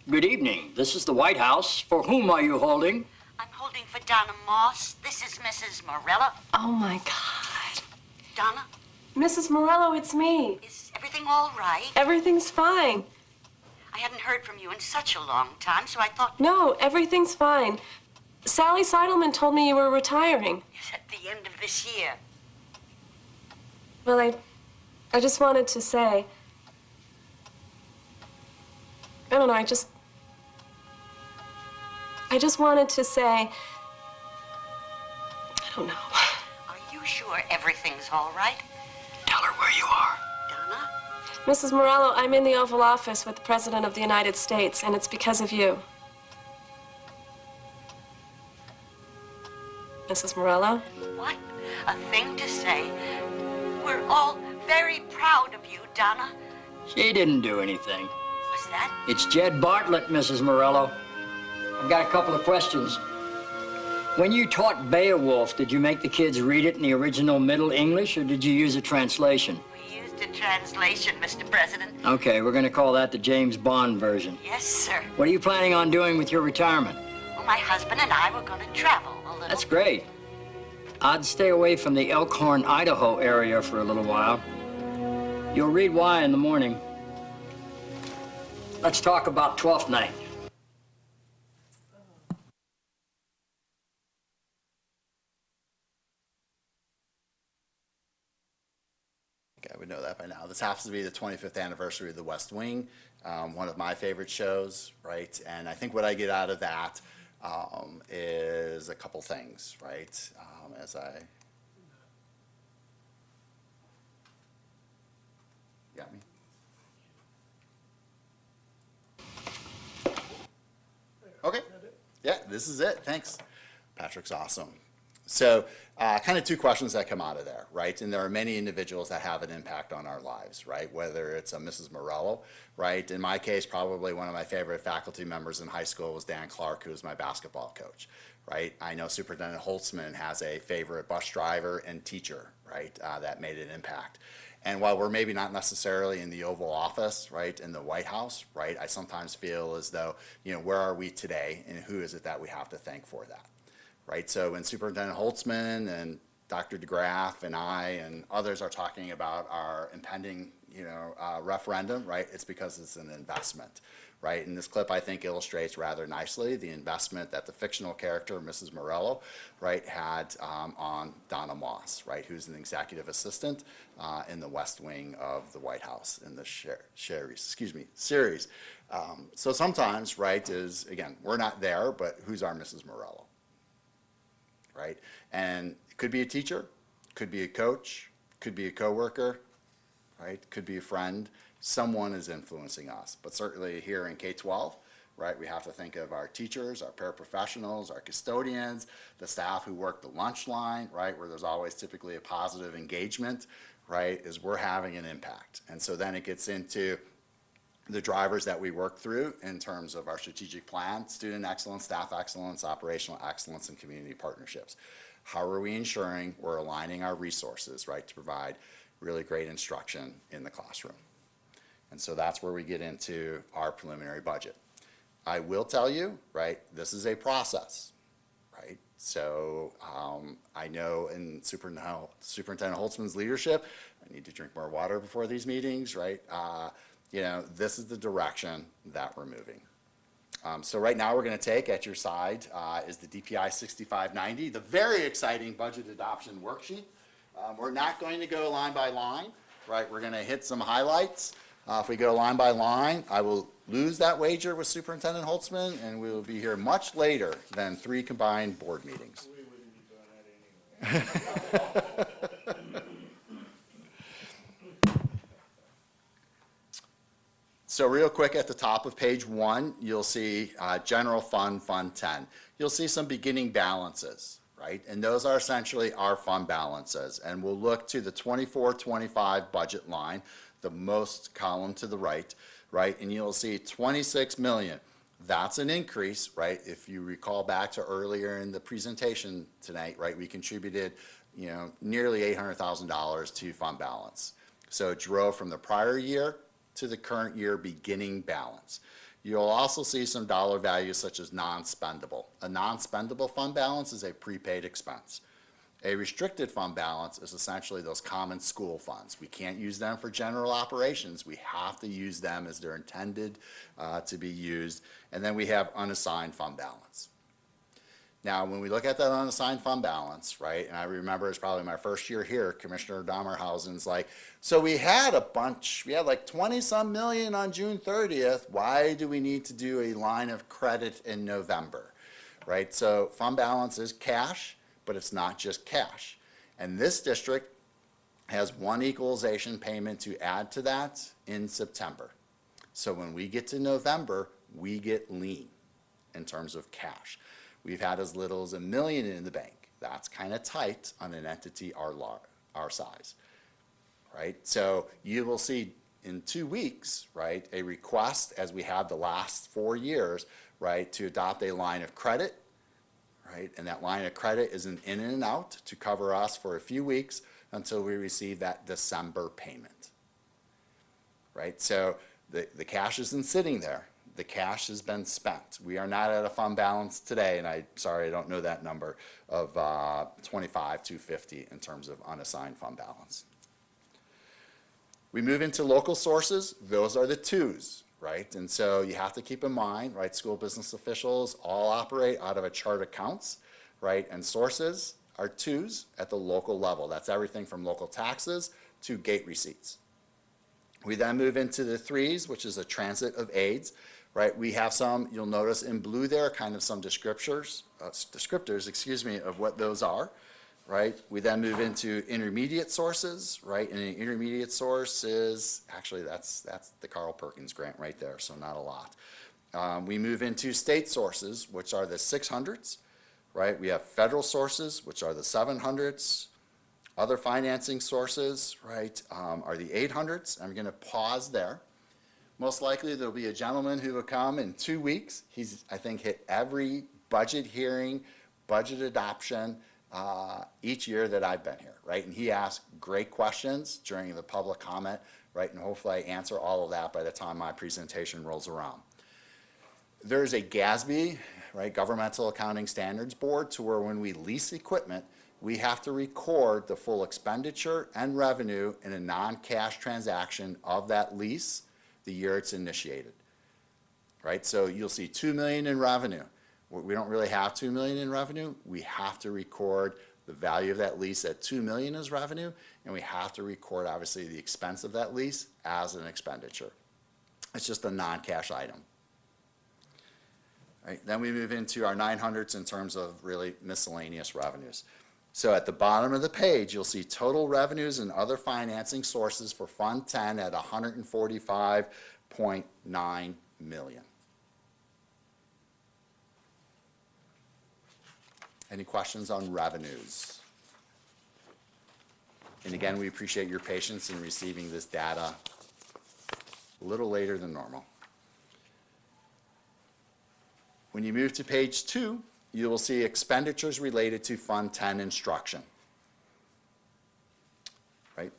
Good evening. This is the White House. For whom are you holding? I'm holding for Donna Moss. This is Mrs. Morella. Oh, my God. Donna, Mrs. Morello, it's me. is everything all right? Everything's fine. I hadn't heard from you in such a long time, so I thought No, everything's fine. Sally Seidelman told me you were retiring. it's at the end of this year. Well, I just wanted to say, I don't know, I just wanted to say, I don't know. Are you sure everything's all right? Tell her where you are. Donna? Mrs. Morello, I'm in the Oval Office with the President of the United States, and it's because of you. Mrs. Morello? What a thing to say. We're all very proud of you, Donna. She didn't do anything. Was that? It's Jed Bartlett, Mrs. Morello. I've got a couple of questions. When you taught Beowulf, did you make the kids read it in the original Middle English, or did you use a translation? We used a translation, Mr. President. Okay, we're gonna call that the James Bond version. Yes, sir. What are you planning on doing with your retirement? Well, my husband and I were going to travel a little. That's great. I'd stay away from the Elkhorn, Idaho area for a little while. You'll read why in the morning. Let's talk about Twelfth Night. I would know that by now. This happens to be the 25th anniversary of The West Wing, one of my favorite shows, right? And I think what I get out of that is a couple things, right? Got me? Okay. Yeah, this is it. Thanks. Patrick's awesome. So kind of two questions that come out of there, right? And there are many individuals that have an impact on our lives, right? Whether it's a Mrs. Morello, right? In my case, probably one of my favorite faculty members in high school was Dan Clark, who was my basketball coach, right? I know Superintendent Holtzman has a favorite bus driver and teacher, right? That made an impact. And while we're maybe not necessarily in the Oval Office, right, in the White House, right, I sometimes feel as though, where are we today and who is it that we have to thank for that? Right, so when Superintendent Holtzman and Dr. DeGraff and I and others are talking about our impending, referendum, right, it's because it's an investment, right? And this clip, I think, illustrates rather nicely the investment that the fictional character, Mrs. Morello, right, had on Donna Moss, right, who's an executive assistant in the West Wing of the White House in the series. So sometimes, right, again, we're not there, but who's our Mrs. Morello? Right? And it could be a teacher, could be a coach, could be a coworker, right? Could be a friend. Someone is influencing us. But certainly here in K-12, right, we have to think of our teachers, our paraprofessionals, our custodians, the staff who work the lunch line, right, where there's always typically a positive engagement, right, is we're having an impact. And so then it gets into the drivers that we work through in terms of our strategic plan, student excellence, staff excellence, operational excellence, and community partnerships. How are we ensuring we're aligning our resources, right, to provide really great instruction in the classroom? And so that's where we get into our preliminary budget. I will tell you, right, this is a process, right? So I know in Superintendent Holtzman's leadership, I need to drink more water before these meetings, right? This is the direction that we're moving. So right now we're going to take at your side is the DPI 6590, the very exciting budget adoption worksheet. We're not going to go line by line, right? We're going to hit some highlights. If we go line by line, I will lose that wager with Superintendent Holtzman, and we will be here much later than 3 combined board meetings. We wouldn't be doing that anyway. So real quick at the top of page 1, you'll see General Fund, Fund 10. You'll see some beginning balances, right? And those are essentially our fund balances. And we'll look to the 24-25 budget line, the most column to the right, right? And you'll see 26 million. That's an increase, right? If you recall back to earlier in the presentation tonight, right, we contributed, nearly $800,000 to fund balance. So it drove from the prior year to the current year beginning balance. You'll also see some dollar values such as non-spendable. A non-spendable fund balance is a prepaid expense. A restricted fund balance is essentially those common school funds. We can't use them for general operations. We have to use them as they're intended to be used. And then we have unassigned fund balance. Now, when we look at that unassigned fund balance, right, and I remember it's probably my first year here, Commissioner Dahmerhausen's like, so we had like 20-some million on June 30th. Why do we need to do a line of credit in November, right? So fund balance is cash, but it's not just cash. And this district has one equalization payment to add to that in September. So when we get to November, we get lean in terms of cash. We've had as little as $1 million in the bank. That's kind of tight on an entity our size, right? So you will see in 2 weeks, right, a request, as we have the last 4 years, right, to adopt a line of credit, right? And that line of credit is an in and out to cover us for a few weeks until we receive that December payment, right? So the cash isn't sitting there. The cash has been spent. We are not at a fund balance today, and I don't know that number, of 25,250 in terms of unassigned fund balance. We move into local sources. Those are the twos, right? And so you have to keep in mind, right, school business officials all operate out of a chart of accounts, right? And sources are twos at the local level. That's everything from local taxes to gate receipts. We then move into the threes, which is a transit of aids, right? We have some, you'll notice in blue there, kind of some descriptors, of what those are, right? We then move into intermediate sources, right? And an intermediate source is, actually that's the Carl Perkins grant right there, so not a lot. We move into state sources, which are the 600s, right? We have federal sources, which are the 700s. Other financing sources, right, are the 800s. I'm going to pause there. Most likely there'll be a gentleman who will come in 2 weeks. He's, I think, hit every budget hearing, budget adoption each year that I've been here, right? And he asks great questions during the public comment, right? And hopefully I answer all of that by the time my presentation rolls around. There's a GASB, right, Governmental Accounting Standards Board, to where when we lease equipment, we have to record the full expenditure and revenue in a non-cash transaction of that lease the year it's initiated, right? So you'll see $2 million in revenue. We don't really have $2 million in revenue. We have to record the value of that lease at $2 million as revenue, and we have to record, obviously, the expense of that lease as an expenditure. It's just a non-cash item. Right, then we move into our 900s in terms of really miscellaneous revenues. So at the bottom of the page, you'll see total revenues and other financing sources for Fund 10 at $145.9 million. Any questions on revenues? And again, we appreciate your patience in receiving this data a little later than normal. When you move to page 2, you will see expenditures related to Fund 10 instruction, right?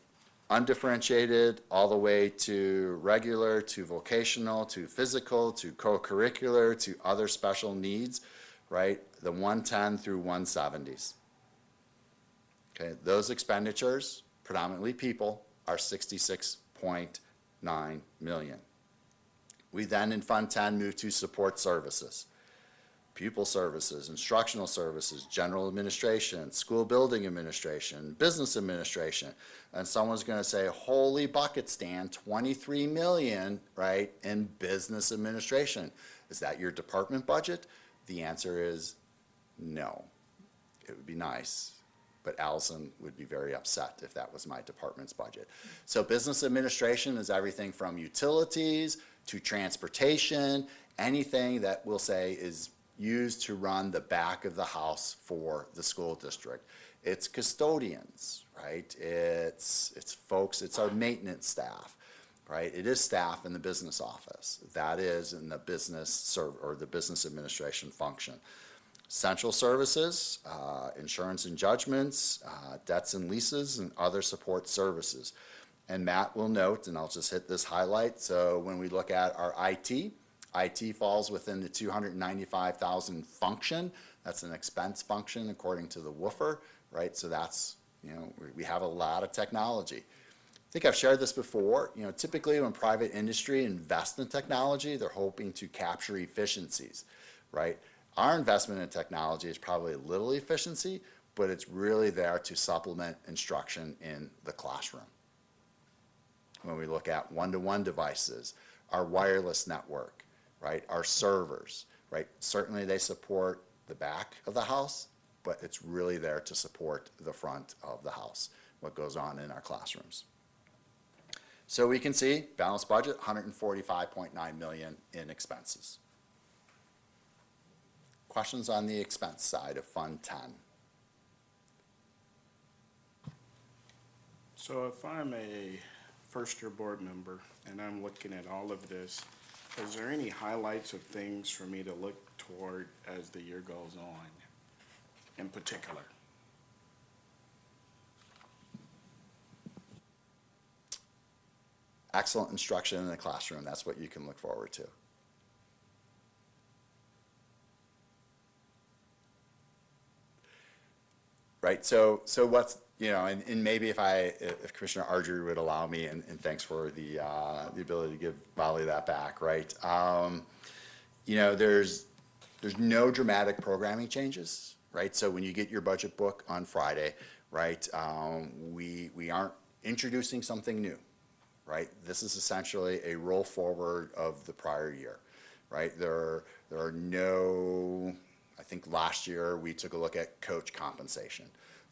Undifferentiated all the way to regular, to vocational, to physical, to co-curricular, to other special needs, right? The 110 through 170s. Okay, those expenditures, predominantly people, are $66.9 million. We then in Fund 10 move to support services. Pupil services, instructional services, general administration, school building administration, business administration. And someone's going to say, holy bucket, Stan, $23 million, right, in business administration. Is that your department budget? The answer is no. It would be nice, but Allison would be very upset if that was my department's budget. So business administration is everything from utilities to transportation, anything that we'll say is used to run the back of the house for the school district. It's custodians, right? It's folks, it's our maintenance staff, right? It is staff in the business office. That is in the business or the business administration function. Central services, insurance and judgments, debts and leases, and other support services. And Matt will note, and I'll just hit this highlight, so when we look at our IT falls within the $295,000 function. That's an expense function according to the woofer, right? So that's, we have a lot of technology. I think I've shared this before. Typically when private industry invests in technology, they're hoping to capture efficiencies, right? Our investment in technology is probably a little efficiency, but it's really there to supplement instruction in the classroom. When we look at one-to-one devices, our wireless network, right, our servers, right, certainly they support the back of the house, but it's really there to support the front of the house, what goes on in our classrooms. So we can see balanced budget, $145.9 million in expenses. Questions on the expense side of Fund 10? So if I'm a first-year board member and I'm looking at all of this, is there any highlights of things for me to look toward as the year goes on in particular? Excellent instruction in the classroom, that's what you can look forward to. Right, so what's, you know, and maybe if Commissioner Ardrey would allow me, and thanks for the ability to give Molly that back, right? You know, there's no dramatic programming changes, right? So when you get your budget book on Friday, right, we aren't introducing something new, right? This is essentially a roll forward of the prior year, right? There are no, I think last year we took a look at coach compensation.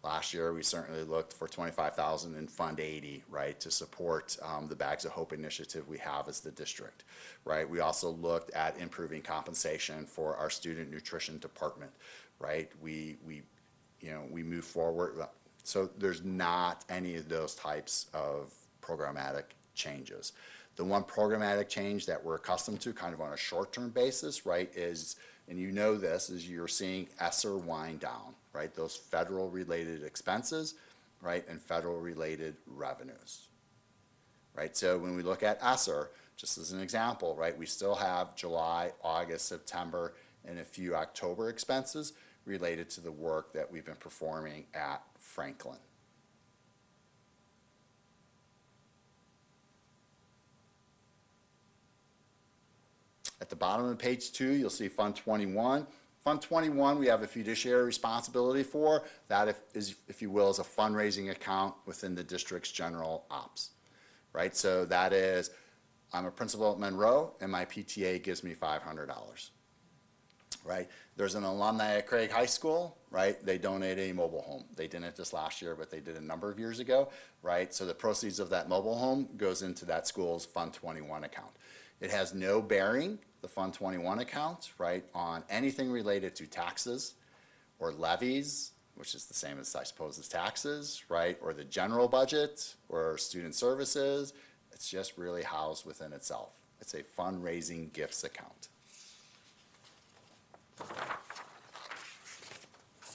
Last year we certainly looked for $25,000 in Fund 80, right, to support the Bags of Hope initiative we have as the district, right? We also looked at improving compensation for our student nutrition department, right? We move forward. So there's not any of those types of programmatic changes. The one programmatic change that we're accustomed to kind of on a short-term basis, right, is, and you know this, is you're seeing ESSER wind down, right? Those federal-related expenses, right, and federal-related revenues, right? So when we look at ESSER, just as an example, right, we still have July, August, September, and a few October expenses related to the work that we've been performing at Franklin. At the bottom of page 2, you'll see Fund 21. Fund 21, we have a fiduciary responsibility for. That is, if you will, is a fundraising account within the district's general ops, right? So that is, I'm a principal at Monroe, and my PTA gives me $500, right? There's an alumni at Craig High School, right? They donate a mobile home. They didn't this last year, but they did a number of years ago, right? So the proceeds of that mobile home goes into that school's Fund 21 account. It has no bearing, the Fund 21 account, right, on anything related to taxes or levies, which is the same as, I suppose, as taxes, right, or the general budget or student services. It's just really housed within itself. It's a fundraising gifts account.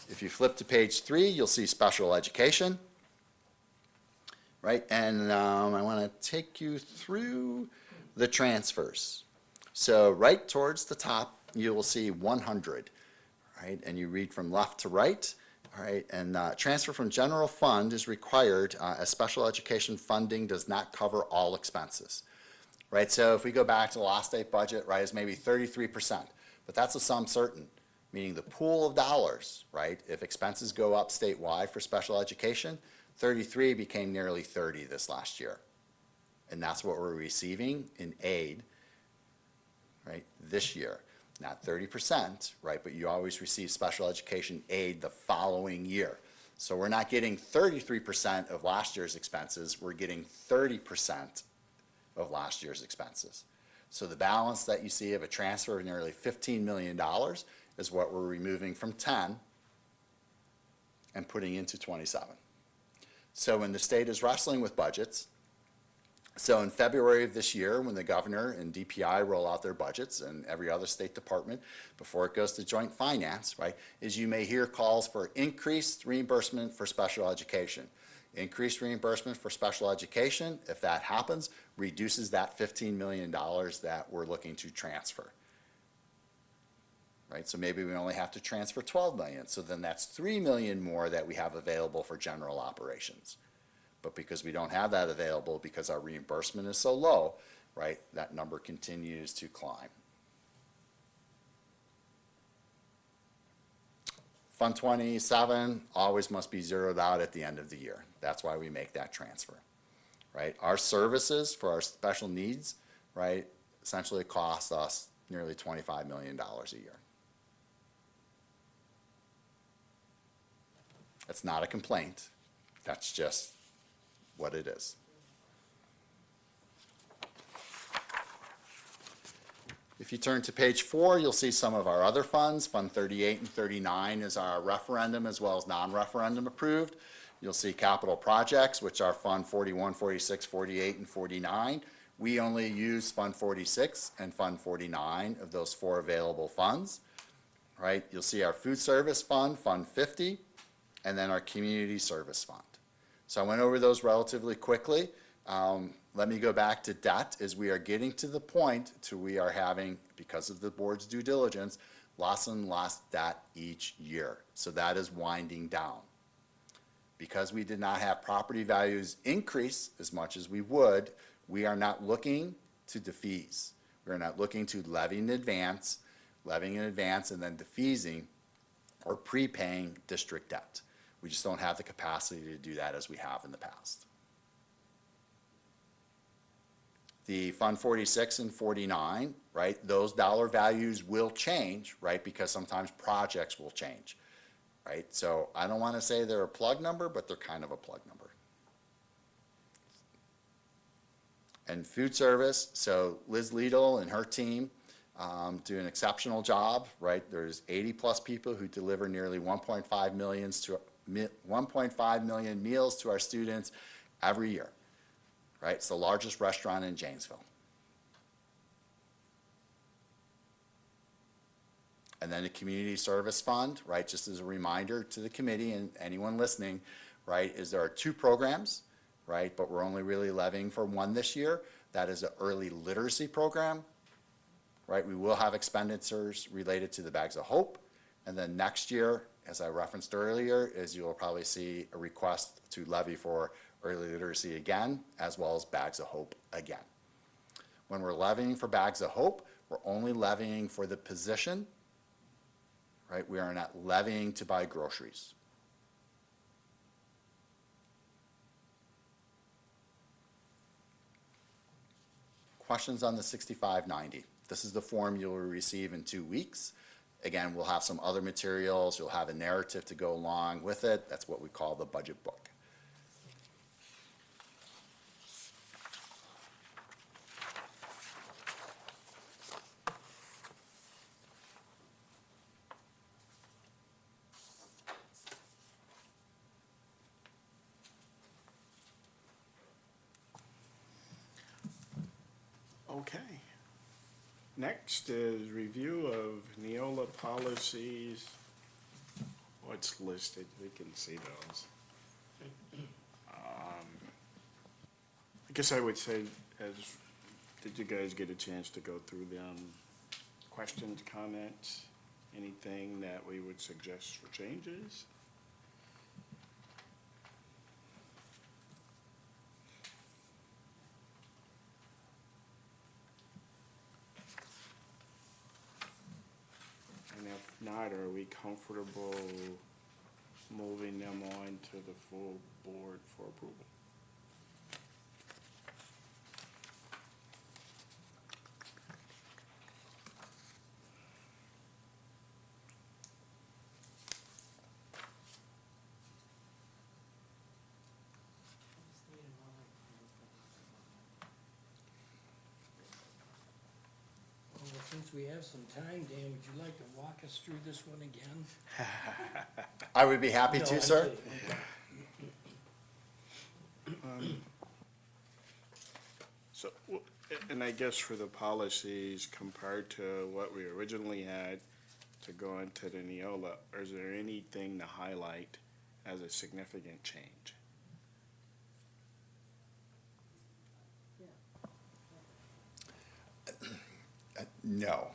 If you flip to page 3, you'll see special education, right, and I want to take you through the transfers. So right towards the top, you will see 100, right? And you read from left to right, all right? And transfer from general fund is required as special education funding does not cover all expenses, right? So if we go back to the last state budget, right, it's maybe 33%, but that's a sum certain, meaning the pool of dollars, right? If expenses go up statewide for special education, 33 became nearly 30 this last year. And that's what we're receiving in aid, right, this year. Not 30%, right, but you always receive special education aid the following year. So we're not getting 33% of last year's expenses, we're getting 30% of last year's expenses. So the balance that you see of a transfer of nearly $15 million is what we're removing from 10 and putting into 27. So when the state is wrestling with budgets, so in February of this year, when the governor and DPI roll out their budgets and every other state department before it goes to joint finance, right, is you may hear calls for increased reimbursement for special education. Increased reimbursement for special education, if that happens, reduces that $15 million that we're looking to transfer. Right, so maybe we only have to transfer 12 million, so then that's 3 million more that we have available for general operations. But because we don't have that available because our reimbursement is so low, right, that number continues to climb. Fund 27 always must be zeroed out at the end of the year. That's why we make that transfer, right? Our services for our special needs, right, essentially cost us nearly $25 million a year. That's not a complaint. That's just what it is. If you turn to page 4, you'll see some of our other funds. Fund 38 and 39 is our referendum as well as non-referendum approved. You'll see capital projects, which are Fund 41, 46, 48, and 49. We only use Fund 46 and Fund 49 of those 4 available funds, right? You'll see our food service fund, Fund 50, and then our community service fund. So I went over those relatively quickly. Let me go back to debt, as we are getting to the point to we are having, because of the board's due diligence, less and less debt each year. So that is winding down. Because we did not have property values increase as much as we would, we are not looking to defease. We are not looking to levying in advance and then defeasing or prepaying district debt. We just don't have the capacity to do that as we have in the past. The Fund 46 and 49, right, those dollar values will change, right, because sometimes projects will change, right? So I don't want to say they're a plug number, but they're kind of a plug number. And food service, so Liz Liedl and her team do an exceptional job, right? There's 80-plus people who deliver nearly 1.5 million meals to our students every year. Right, it's the largest restaurant in Janesville. And then the Community Service Fund, right, just as a reminder to the committee and anyone listening, right, is there are 2 programs, right, but we're only really levying for one this year. That is an early literacy program, right? We will have expenditures related to the Bags of Hope. And then next year, as I referenced earlier, is you will probably see a request to levy for early literacy again, as well as Bags of Hope again. When we're levying for Bags of Hope, we're only levying for the position, right? We are not levying to buy groceries. Questions on the 6590? This is the form you'll receive in 2 weeks. Again, we'll have some other materials. You'll have a narrative to go along with it. That's what we call the budget book. Okay. Next is review of Neola policies. What's listed, we can see those. I guess I would say, did you guys get a chance to go through them? Questions, comments, anything that we would suggest for changes? And if not, are we comfortable moving them on to the full board for approval? Well, since we have some time, Dan, would you like to walk us through this one again? I would be happy No, to, I'm sir. kidding. Okay. So, and I guess for the policies compared to what we originally had to go into the Neola, is there anything to highlight as a significant change? No.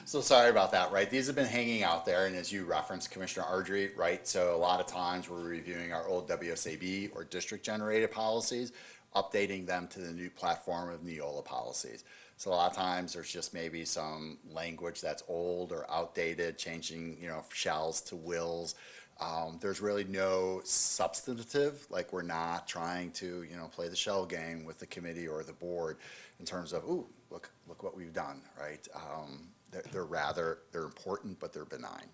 So sorry about that, right? These have been hanging out there, and as you referenced, Commissioner Ardrey, right? So a lot of times we're reviewing our old WSAB or district-generated policies, updating them to the new platform of Neola policies. So a lot of times there's just maybe some language that's old or outdated, changing, shalls to wills. There's really no substantive, like we're not trying to, play the shell game with the committee or the board in terms of, ooh, look what we've done, right? They're important, but they're benign.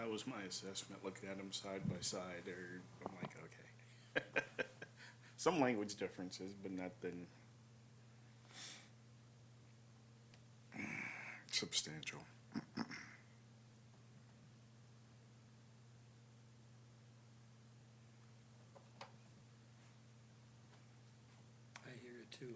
That was my assessment, looking at them side by side, or, I'm like, okay. Some language differences, but nothing substantial. I hear it too.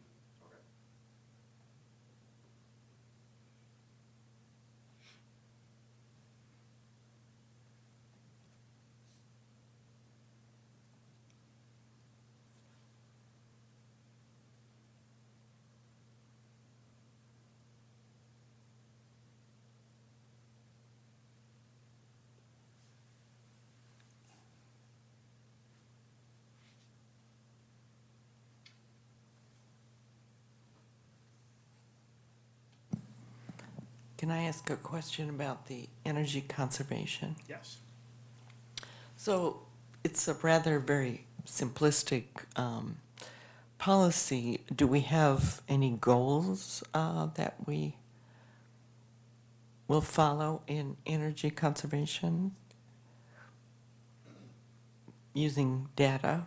Can I ask a question about the energy conservation? Yes. So it's a rather very simplistic policy. Do we have any goals that we will follow in energy conservation using data?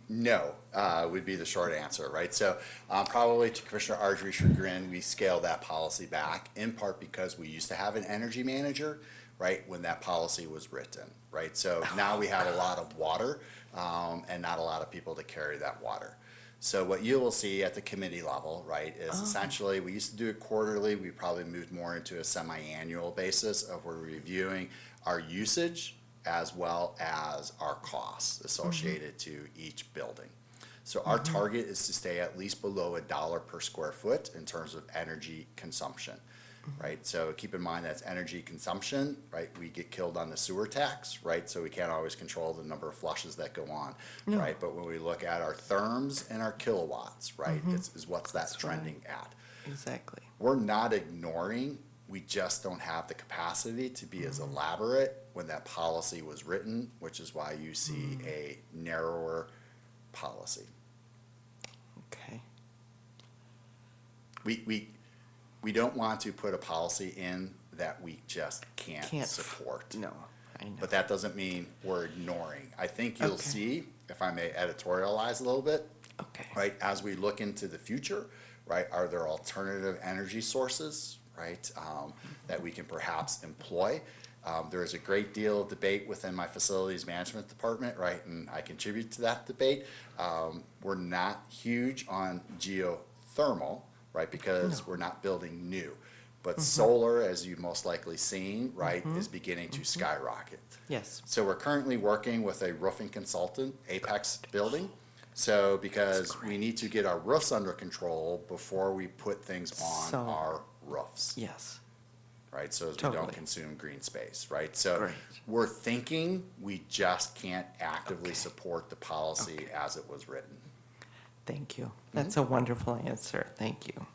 No, would be the short answer, right? So probably to Commissioner Ardrey's chagrin, we scaled that policy back in part because we used to have an energy manager, right, when that policy was written, right? So now we have a lot of water and not a lot of people to carry that water. So what you will see at the committee level, right, is essentially, we used to do it quarterly. We probably moved more into a semi-annual basis of we're reviewing our usage as well as our costs associated to each building. So our target is to stay at least below $1 per square foot in terms of energy consumption, right? So keep in mind that's energy consumption, right? We get killed on the sewer tax, right? So we can't always control the number of flushes that go on, right? But when we look at our therms and our kilowatts, right, is what's that trending at. Exactly. We're not ignoring, we just don't have the capacity to be as elaborate when that policy was written, which is why you see a narrower policy. Okay. We don't want to put a policy in that we just can't support. No, I know. But that doesn't mean we're ignoring. I think you'll Okay. see, if I may editorialize a little bit, Okay. right, as we look into the future, right, are there alternative energy sources, right, that we can perhaps employ? There is a great deal of debate within my facilities management department, right, and I contribute to that debate. We're not huge on geothermal, right, because we're not building new. But solar, as you've most likely seen, right, is beginning to skyrocket. Yes. So we're currently working with a roofing consultant, Apex Building. So because we need to get our roofs under control before we put things on So- our roofs, Yes. right? So as we Totally. don't consume green space, right? So Great. we're thinking, we just can't actively Okay. support the policy Okay. as it was written. Thank you. That's a wonderful answer. Thank you.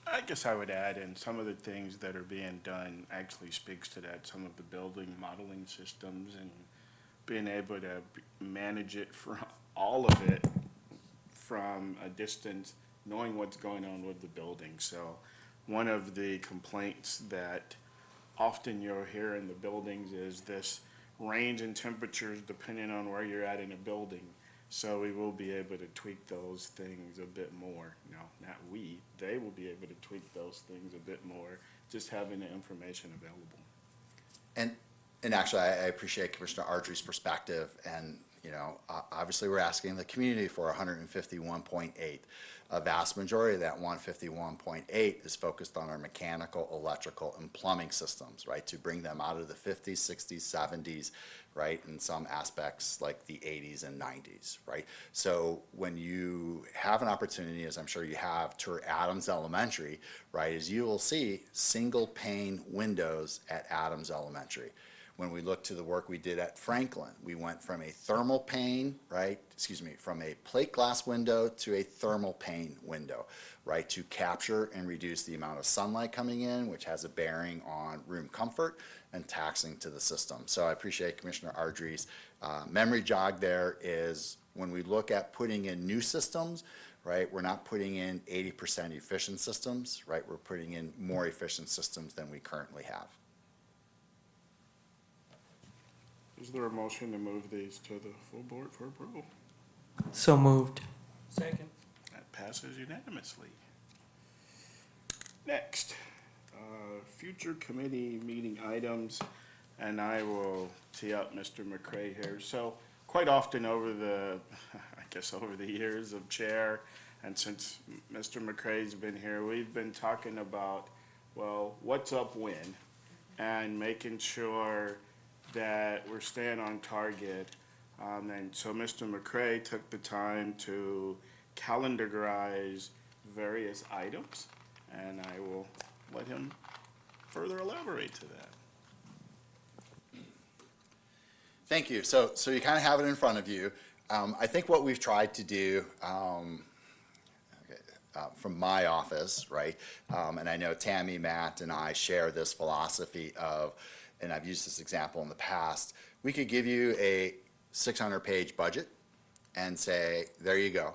I guess I would add in some of the things that are being done actually speaks to that, some of the building modeling systems and being able to manage it from all of it from a distance, knowing what's going on with the building. So one of the complaints that often you'll hear in the buildings is this range in temperatures depending on where you're at in a building. So we will be able to tweak those things a bit more. No, not we, they will be able to tweak those things a bit more, just having the information available. And actually, I appreciate Commissioner Ardrey's perspective, and, you know, obviously, we're asking the community for 151.8. A vast majority of that 151.8 is focused on our mechanical, electrical, and plumbing systems, right? To bring them out of the 50s, 60s, 70s, right? In some aspects, like the 80s and 90s, right? So when you have an opportunity, as I'm sure you have, tour Adams Elementary, right, is you will see single pane windows at Adams Elementary. When we look to the work we did at Franklin, we went from a thermal pane, right, from a plate glass window to a thermal pane window, right, to capture and reduce the amount of sunlight coming in, which has a bearing on room comfort and taxing to the system. So I appreciate Commissioner Ardrey's memory jog there is when we look at putting in new systems, right? We're not putting in 80% efficient systems, right? We're putting in more efficient systems than we currently have. Is there a motion to move these to the full board for approval? So moved. Second. That passes unanimously. Next, future committee meeting items, and I will tee up Mr. McCray here. So quite often over the, I guess over the years of chair, and since Mr. McCray's been here, we've been talking about, well, what's up when, and making sure that we're staying on target. And so Mr. McCray took the time to calendarize various items, and I will let him further elaborate to that. Thank you. So you kind of have it in front of you. I think what we've tried to do from my office, right, and I know Tammy, Matt, and I share this philosophy of, and I've used this example in the past, we could give you a 600-page budget and say, there you go,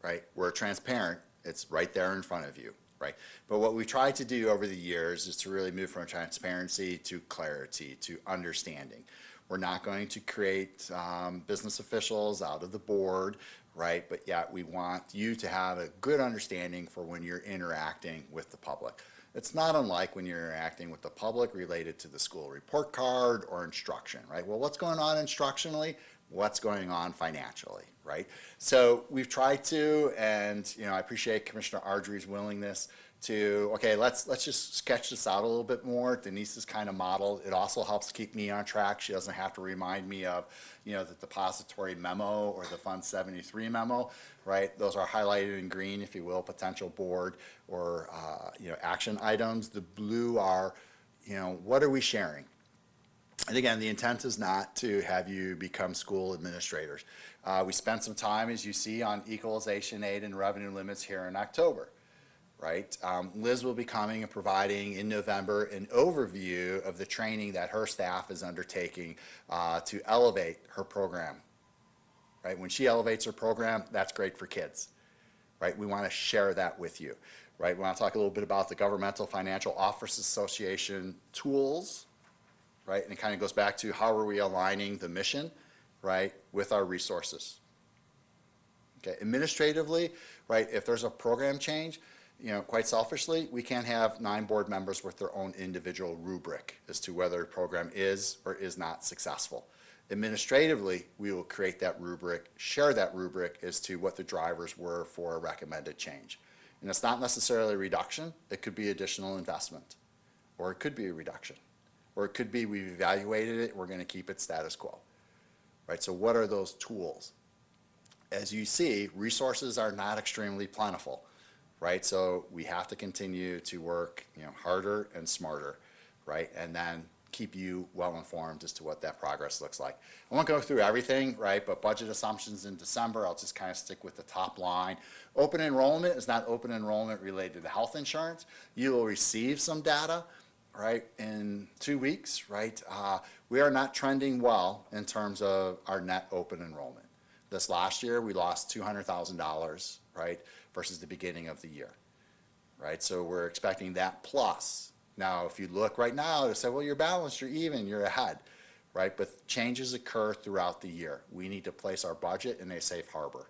right? We're transparent. It's right there in front of you, right? But what we've tried to do over the years is to really move from transparency to clarity, to understanding. We're not going to create business officials out of the board, right? But yet we want you to have a good understanding for when you're interacting with the public. It's not unlike when you're interacting with the public related to the school report card or instruction, right? Well, what's going on instructionally? What's going on financially, right? So we've tried to, and I appreciate Commissioner Ardrey's willingness to, okay, let's just sketch this out a little bit more. Denise's kind of modeled. It also helps keep me on track. She doesn't have to remind me of, the depository memo or the Fund 73 memo, right? Those are highlighted in green, if you will, potential board or, action items. The blue are, what are we sharing? And again, the intent is not to have you become school administrators. We spent some time, as you see, on equalization aid and revenue limits here in October. Right? Liz will be coming and providing in November an overview of the training that her staff is undertaking to elevate her program. Right? When she elevates her program, that's great for kids. Right? We want to share that with you. Right? We want to talk a little bit about the Governmental Financial Officers Association tools. Right? And it kind of goes back to how are we aligning the mission, right, with our resources. Okay? Administratively, right, if there's a program change, quite selfishly, we can't have 9 board members with their own individual rubric as to whether a program is or is not successful. Administratively, we will create that rubric, share that rubric as to what the drivers were for a recommended change. And it's not necessarily a reduction. It could be additional investment, or it could be a reduction, or it could be we've evaluated it, we're going to keep it status quo. Right? So what are those tools? As you see, resources are not extremely plentiful. Right, so we have to continue to work, harder and smarter, right, and then keep you well informed as to what that progress looks like. I won't go through everything, right, but budget assumptions in December, I'll just kind of stick with the top line. Open enrollment is not open enrollment related to health insurance. You will receive some data, right, in 2 weeks, right. We are not trending well in terms of our net open enrollment. This last year, we lost $200,000, right, versus the beginning of the year, right? So we're expecting that plus. Now, if you look right now, to say, well, you're balanced, you're even, you're ahead, right? But changes occur throughout the year. We need to place our budget in a safe harbor.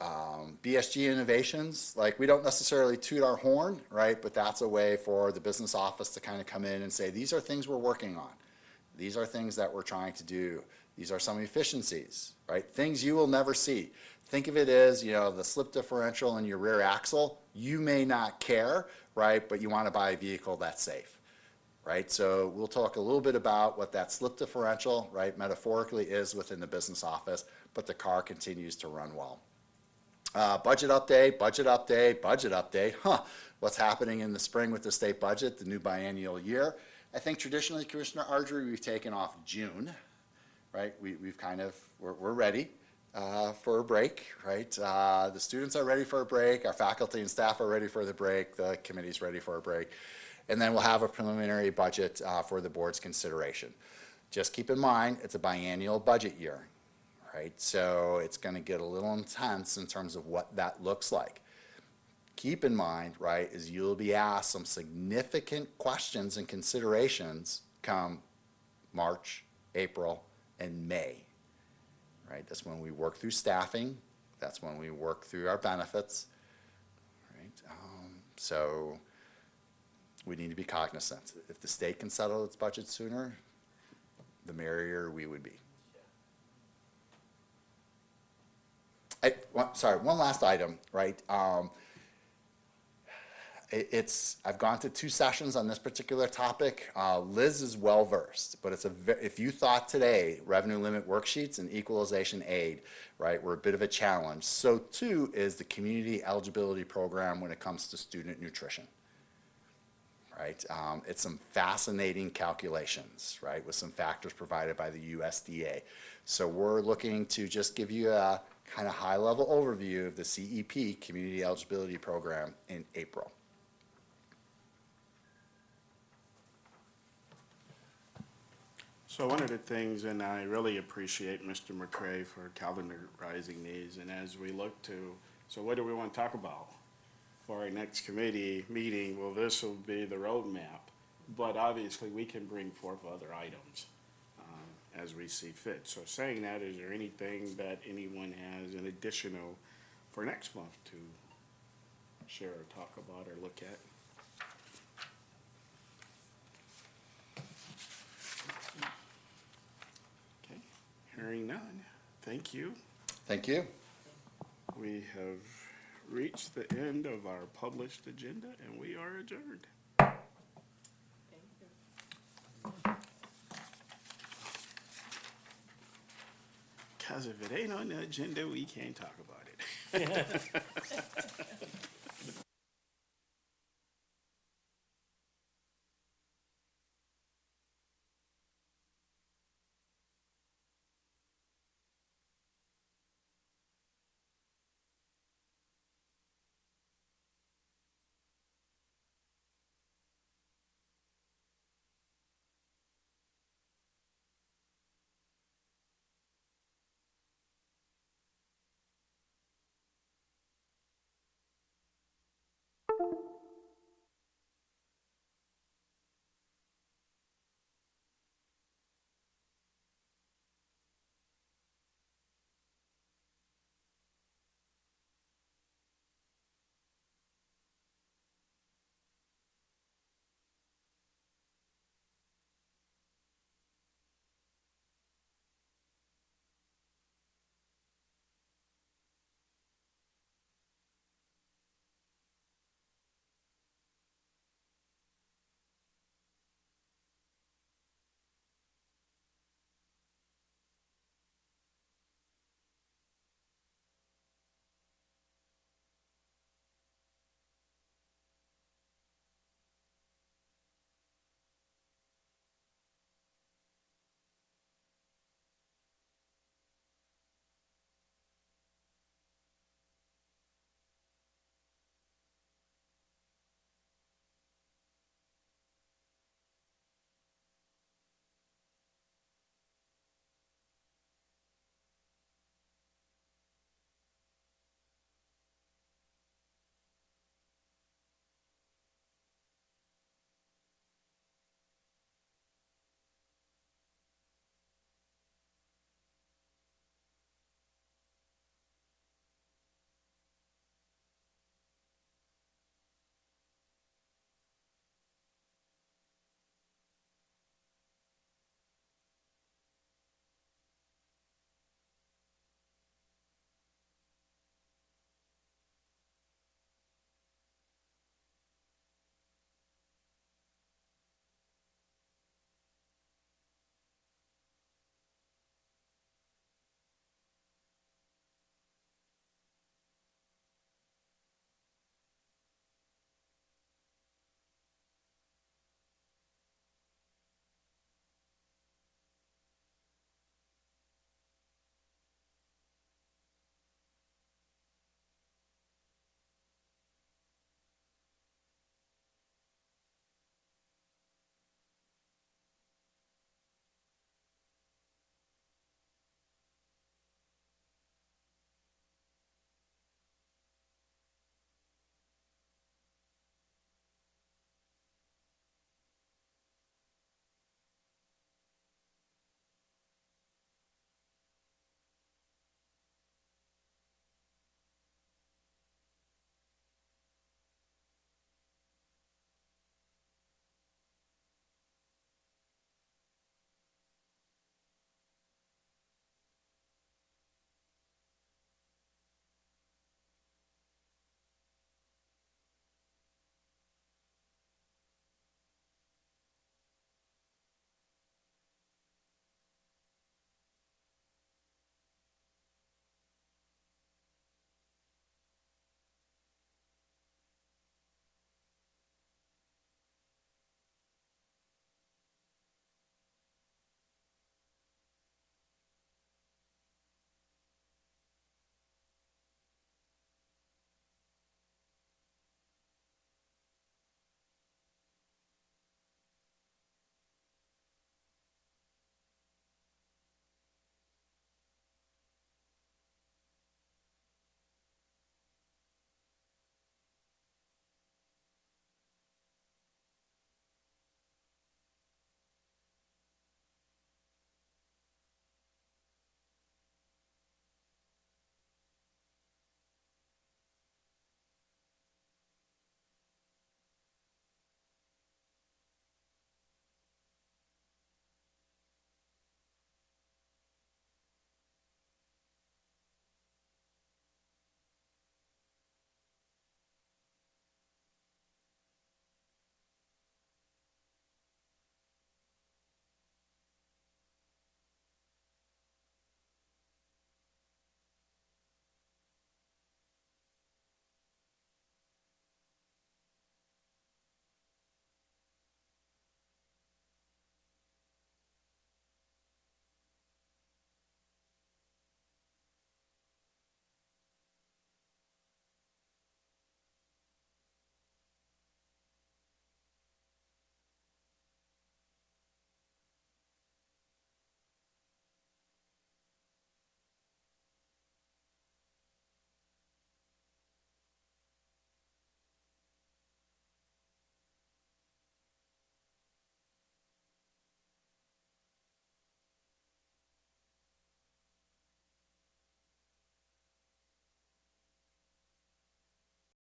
BSG innovations, like we don't necessarily toot our horn, right? But that's a way for the business office to kind of come in and say, these are things we're working on. These are things that we're trying to do. These are some efficiencies, right? Things you will never see. Think of it as, the slip differential in your rear axle. You may not care, right? But you want to buy a vehicle that's safe, right? So we'll talk a little bit about what that slip differential, right, metaphorically is within the business office, but the car continues to run well. Budget update. What's happening in the spring with the state budget, the new biennial year? I think traditionally, Commissioner Ardrey, we've taken off June, right? We've kind of, we're ready for a break, right? The students are ready for a break. Our faculty and staff are ready for the break. The committee's ready for a break. And then we'll have a preliminary budget for the board's consideration. Just keep in mind, it's a biennial budget year, right? So it's gonna get a little intense in terms of what that looks like. Keep in mind, right, is you'll be asked some significant questions and considerations come March, April, and May, right? That's when we work through staffing. That's when we work through our benefits, right? So we need to be cognizant. If the state can settle its budget sooner, the merrier we would be. Sorry, one last item, right? I've gone to 2 sessions on this particular topic. Liz is well-versed, but if you thought today revenue limit worksheets and equalization aid, right, were a bit of a challenge, so too is the community eligibility program when it comes to student nutrition, right? It's some fascinating calculations, right, with some factors provided by the USDA. So we're looking to just give you a kind of high-level overview of the CEP, Community Eligibility Program, in April. So one of the things, and I really appreciate Mr. McCray for calendarizing these, and as we look to, so what do we want to talk about for our next committee meeting? Well, this will be the roadmap, but obviously we can bring forth other items as we see fit. So saying that, is there anything that anyone has an additional for next month to share or talk about or look at? Hearing none, thank you. Thank you. We have reached the end of our published agenda and we are adjourned. Because if it ain't on the agenda, we can't talk about it.